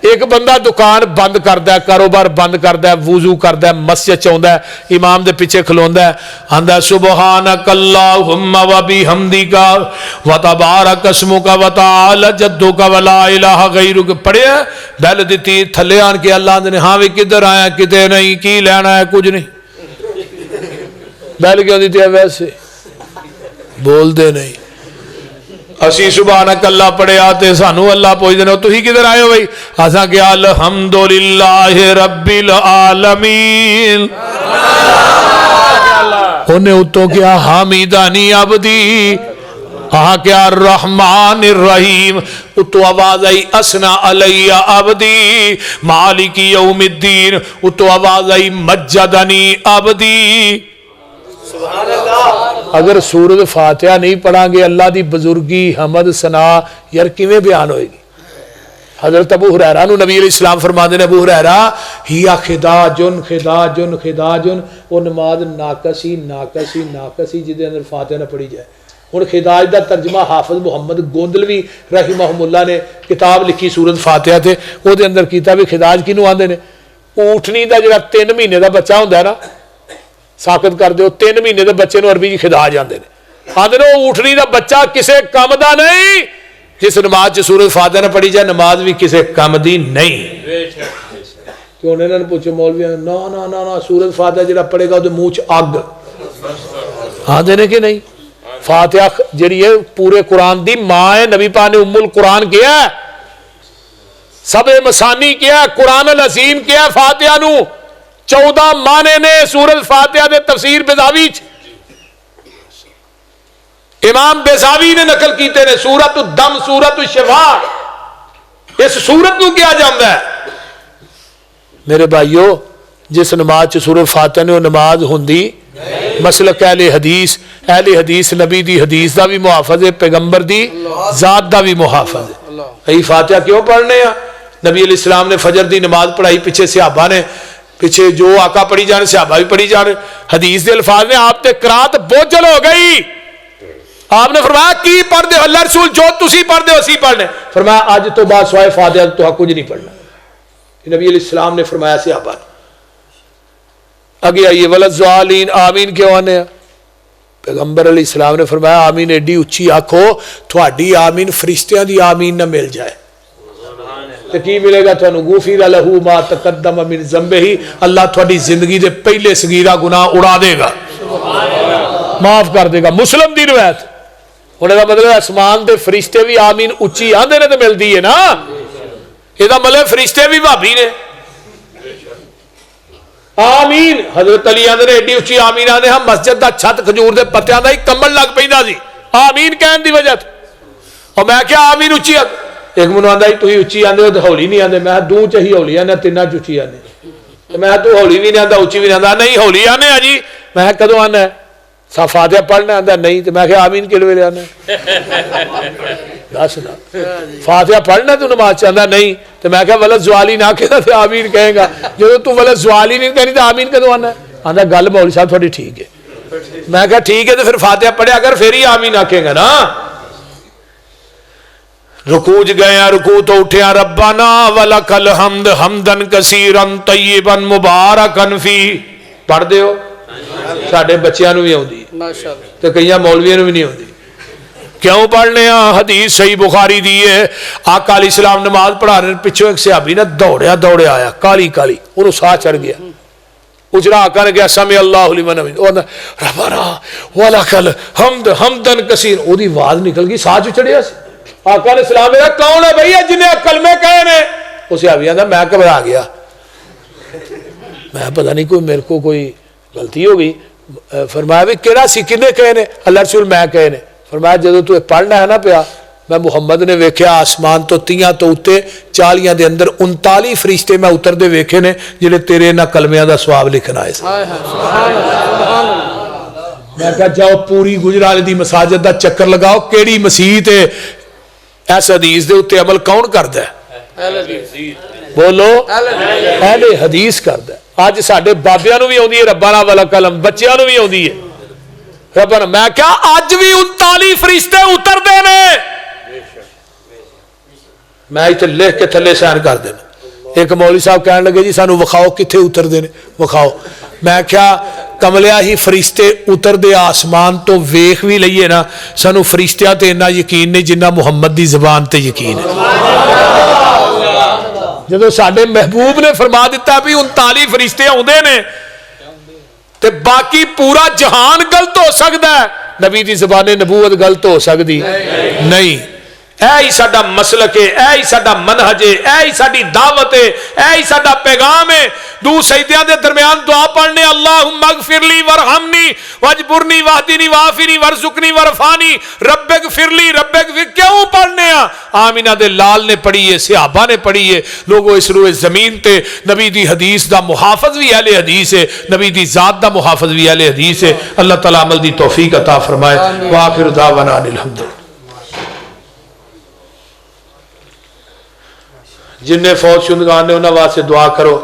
ایک بندہ دکان بند کردا ہے, کاروبار بند کردا ہے, وضو کردا ہے, مسجد چاہندا ہے, امام دے پیچھے کھلوندا ہے, آندا سبحانک اللہم و بحمدک و تبارک اسمک و تعالی جدک و لا الہ غیرک. پڑھیا بیل دیتی, تھلے آن کے اللہ نے ہاں بھی کدھر آیا؟ کتے نہیں. کی لینا ہے؟ کچھ نہیں. بیل کیوں دیتی ہے؟ ویسے بول دے نہیں. اسی سبحانک اللہ پڑھے آتے, سانو اللہ پوچھ دینا تو ہی کدھر آئے ہو بھائی؟ آساں کیا الحمدللہ رب العالمین. انہیں اتوں کیا حامدانی عبدی, ہاں کیا الرحمن الرحیم. اتو آواز آئی اسنا علی عبدی مالک یوم الدین. اتو آواز آئی مجدنی عبدی. اگر سورۃ فاتحہ نہیں پڑھا گے اللہ دی بزرگی حمد ثنا یار کیویں بیان ہوئے گی؟ حضرت ابو ہریرہ نو نبی علیہ السلام فرماندے نے, ابو ہریرہ ہیا خداجن خداجن خداجن. وہ نماز ناقصی ناقصی ناقصی جدے اندر فاتحہ نہ پڑھی جائے. ہن خداج دا ترجمہ حافظ محمد گوندلوی رحمہ اللہ نے کتاب لکھی سورۃ فاتحہ تے, او دے اندر کیتا بھی خداج کینو آندے نے؟ اونٹنی دا جڑا 3 مہینے دا بچہ ہوندا ہے نا, ساکت کر دیو, 3 مہینے دے بچے نو عربی خداج آندے نے. آندے نے وہ اونٹنی دا بچہ کسے کم دا نہیں. جس نماز چ سورۃ فاتحہ نہ پڑھی جائے نماز بھی کسے کم دی نہیں. کیوں انہوں نے پوچھو مولوی نا نا نا نا سورۃ فاتحہ جڑا پڑھے گا وہ منہ چ اگ. آندے نے کہ نہیں؟ فاتحہ جڑی ہے پورے قرآن دی ماں ہے. نبی پاک نے ام القرآن کیا ہے, سب مسانی کیا ہے, قرآن العظیم کیا ہے. فاتحہ نو 14 معنی نے سورۃ فاتحہ دے تفسیر بیضاوی چ امام بیضاوی نے نقل کیتے نے. سورۃ الدم سورۃ الشفاء, اس سورت کو کیا جاندا ہے؟ میرے بھائیو جس نماز چ سورۃ فاتحہ نے وہ نماز ہوندی مسلک اہل حدیث. اہل حدیث نبی دی حدیث دا بھی محافظ ہے, پیغمبر دی ذات دا بھی محافظ ہے. فاتحہ کیوں پڑھنے ہیں؟ نبی علیہ السلام نے فجر دی نماز پڑھائی, پیچھے صحابہ نے پیچھے جو آقا پڑھی جانے صحابہ بھی پڑھی جانے. حدیث دے الفاظ نے آپ تے قرات بوجھل ہو گئی. آپ نے فرمایا کی پڑھ دے اللہ رسول جو تسی پڑھ دے اسی پڑھنے. فرمایا اج تو بعد سوائے فاتحہ تو کچھ نہیں پڑھنا. نبی علیہ السلام نے فرمایا صحابہ نے. اگے آئیے ولضالین آمین کیوں آنے ہیں؟ پیغمبر علیہ السلام نے فرمایا آمین ایڈی اچھی آکھو تھوڑی آمین فرشتیاں دی آمین نہ مل جائے تو کی ملے گا تھانو غفر لہ ما تقدم من ذنبہ. اللہ تھوڑی زندگی دے پہلے صغیرہ گناہ اڑا دے گا معاف کر دے گا. مسلم دی روایت. ہونے کا مطلب آسمان دے فرشتے بھی آمین اچھی آندے نے تو ملتی ہے نا. یہ مطلب فرشتے بھی بھابی نے آمین. حضرت علی آندے نے ایڈی اچھی آمین آندے ہم مسجد دا چھت کھجور دے پتیاں دا ہی کمبل لگ پیندا سی آمین کہن دی وجہ تے. اور میں کیا آمین اچھی ایک منو آندا تو ہی اچھی آندے تو ہولی نہیں آندے. میں دو چہی ہولی آنے تیناں اچھی آنے. میں تو ہولی بھی نہیں آندا اچھی بھی نہیں آندا. نہیں ہولی آنے ہے جی. میں کدوں آنا ہے فاتحہ پڑھنا آندا نہیں. تو میں کہ آمین کلوے لے آنا دس نا فاتحہ پڑھنا تو نماز چاہتا نہیں. تو میں کہا ولد زوالی نہ کہتا تو آمین کہیں گا. جو تو ولد زوالی نہیں کہنی تو آمین کدوں آنا ہے. آندا گل مولوی صاحب تھوڑی ٹھیک ہے. میں کہا ٹھیک ہے تو پھر فاتحہ پڑھے اگر پھر ہی آمین آکھے گا نا. رکوع گئے رکوع تو اٹھیا ربنا ولک الحمد حمدن کثیرا طیبا مبارکن فی. پڑھ دے ہو ساڈے بچیاں نو بھی آوندی ماشاءاللہ تے کئیاں مولویاں نو بھی نہیں آوندی. کیوں پڑھنے ہیں؟ حدیث صحیح بخاری دی ہے. آقا علیہ السلام نماز پڑھا رہے پچھو ایک صحابی نے دوڑیا آیا کالی کالی انہوں ساہ چڑھ گیا. اجڑا آقا نے کہا سمع اللہ لمن حمدہ ربنا ولک الحمد حمدن کثیر. او دی آواز نکل گئی ساہ چڑھیا سی. آقا نے سلام میرا کون ہے بھئی جنہیں کلمے کہے نے؟ وہ صحابی آندا میں گھبرا گیا. میں پتہ نہیں کوئی میرے کو کوئی غلطی ہو گئی. فرمایا بھی کیڑا سی کنے کہے نے؟ اللہ رسول میں کہے نے. فرمایا جدو تو پڑھنا ہے نا پیا میں محمد نے ویکھیا آسمان تو تیاں تو اتے 40 دے اندر 39 فرشتے میں اتر دے ویکھے نے جڑے تیرے نہ کلمیاں دا ثواب لکھنا ہے. میں کہا جاؤ پوری گجرالے دی مساجد دا چکر لگاؤ کیڑی مسیت ہے اس حدیث دے اتے عمل کون کردا ہے؟ بولو اہل حدیث کردا ہے. اج ساڈے بابیاں نو بھی اوندی ہے ربنا ولک الحمد بچیاں نو بھی اوندی ہے ربنا. میں کیا اج بھی 39 فرشتے اتر دے نے. میں ایتھے لکھ کے تھلے سائن کر دینا. ایک مولوی صاحب کہنے لگے جی سانو وکھاؤ کتھے اتر دے نے وکھاؤ. میں کیا کملیا ہی فرشتے اتر دے آسمان تو ویکھ بھی لئیے نا سانو فرشتیاں تے اتنا یقین نہیں جنہ محمد دی زبان تے یقین ہے. جدو ساڈے محبوب نے فرما دیتا بھی 39 فرشتے آندے نے تے باقی پورا جہان غلط ہو سکتا ہے نبی دی زبان نبوت غلط ہو سکتی نہیں. اے ہی ساڈا مسلک ہے اے ہی ساڈا منہج ہے اے ہی ساڈی دعوت ہے اے ہی ساڈا پیغام ہے. دو سجدیاں دے درمیان دعا پڑھنے اللہم اغفر لی ورحمنی واجبرنی واہدنی وعافنی وارزقنی وارفعنی رب اغفر لی رب اغفر. کیوں پڑھنے ہیں؟ آمینہ دے لال نے پڑھی ہے صحابہ نے پڑھی ہے. لوگوں اس روئے زمین تے نبی دی حدیث دا محافظ بھی اہل حدیث ہے نبی دی ذات دا محافظ بھی اہل حدیث ہے. اللہ تعالیٰ عمل دی توفیق عطا فرمائے. وآخر دعوانا الحمدللہ. جن نے فوت شدگان نے انہاں واسطے دعا کرو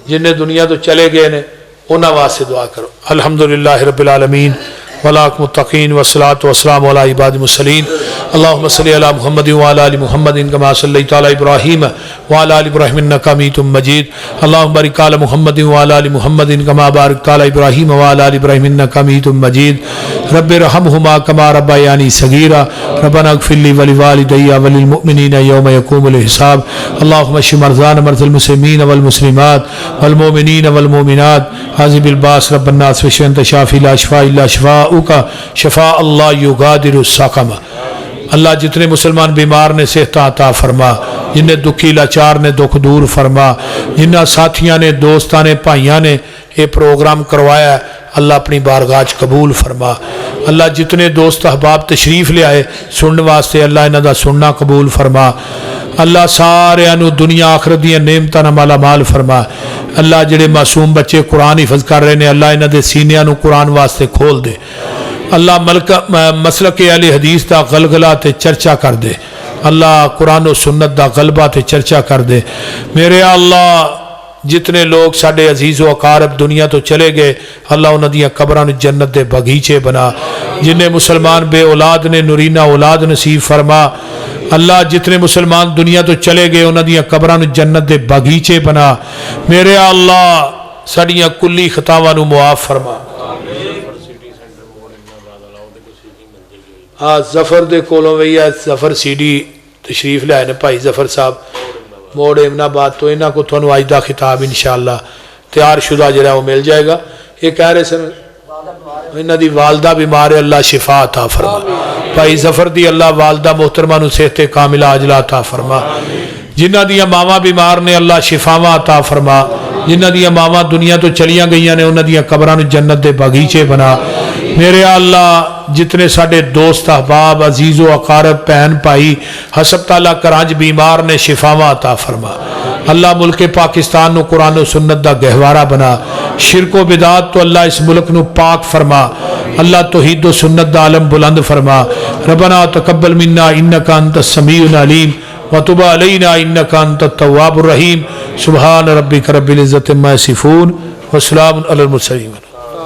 جن نے دنیا تو چلے گئے نے انہاں واسطے دعا کرو. الحمدللہ رب العالمین والعاقبۃ للمتقین والصلاۃ والسلام علی عباد المرسلین. اللہم صلی علی محمد وعلی آل محمد کما صلیت علی ابراہیم وعلی آل ابراہیم انک حمید مجید. اللہم بارک علی محمد وعلی آل محمد کما بارکت علی ابراہیم وعلی آل ابراہیم انک حمید مجید. رب ارحمہما کما ربیانی صغیرا. ربنا اغفر لی ولوالدی وللمؤمنین یوم یقوم الحساب. اللہم اشف مرضانا مرضى المسلمین والمسلمات والمؤمنین والمؤمنات. عازب الباس رب الناس واشف انت شافی لا شفاء الا شفاؤک شفاء اللہ یغادر السقم. اللہ جتنے مسلمان بیمار نے صحت عطا فرما جنہیں دکھی لاچار نے دکھ دور فرما. جنہ ساتھیاں نے دوستاں نے بھائیاں نے یہ پروگرام کروایا ہے اللہ اپنی بارگاہ قبول فرما. اللہ جتنے دوست احباب تشریف لے آئے سننے واسطے اللہ انہاں دا سننا قبول فرما. اللہ سارے انو دنیا آخرت دیا نعمتاں نال مالا مال فرما. اللہ جڑے معصوم بچے قرآن حفظ کر رہے ہیں اللہ انہاں دے سینیاں نو قرآن واسطے کھول دے. اللہ مسلک اہل حدیث دا غلغلہ تے چرچا کر دے. اللہ قرآن و سنت دا غلبہ تے چرچا کر دے. میرے اللہ جتنے لوگ ساڈے عزیز و اقارب دنیا تو چلے گئے اللہ انہاں دیاں قبراں نوں جنت دے باغیچے بنا. جنہیں مسلمان بے اولاد نے نورینہ اولاد نصیب فرما. اللہ جتنے مسلمان دنیا تو چلے گئے انہاں دیاں قبراں نوں جنت دے باغیچے بنا. میرے اللہ ساڈیاں کلی خطاواں نوں معاف فرما. ہاں ظفر دے کولوں وی ہے ظفر سی ڈی تشریف لائے نے بھائی ظفر صاحب موڑ امن آباد تو انہاں کو تھانوں اج دا خطاب انشاءاللہ تیار شدہ جڑا وہ مل جائے گا. یہ کہہ رہے سن انہاں دی والدہ بیمار ہے اللہ شفا عطا فرما. بھائی ظفر دی اللہ والدہ محترمہ نوں صحت کاملہ عاجلہ عطا فرما. جنہاں دیاں ماواں بیمار نے اللہ شفاواں عطا فرما. جنہاں دیاں ماواں دنیا تو چلیاں گئیاں نے انہاں دیاں قبراں نوں جنت دے باغیچے بنا. میرے اللہ جتنے ساڈے دوست احباب عزیز و اقارب بہن بھائی ہسپتالہ کرانج بیمار نے شفاواں عطا فرما. اللہ ملک پاکستان نو قرآن و سنت دا گہوارہ بنا. شرک و بدعات تو اللہ اس ملک نو پاک فرما. اللہ توحید و سنت دا عالم بلند فرما. ربنا تقبل منا انکا انت السمیع العلیم وتب علینا انکا انت التواب الرحیم. سبحان ربک رب العزت عما یصفون وسلام علی المرسلین.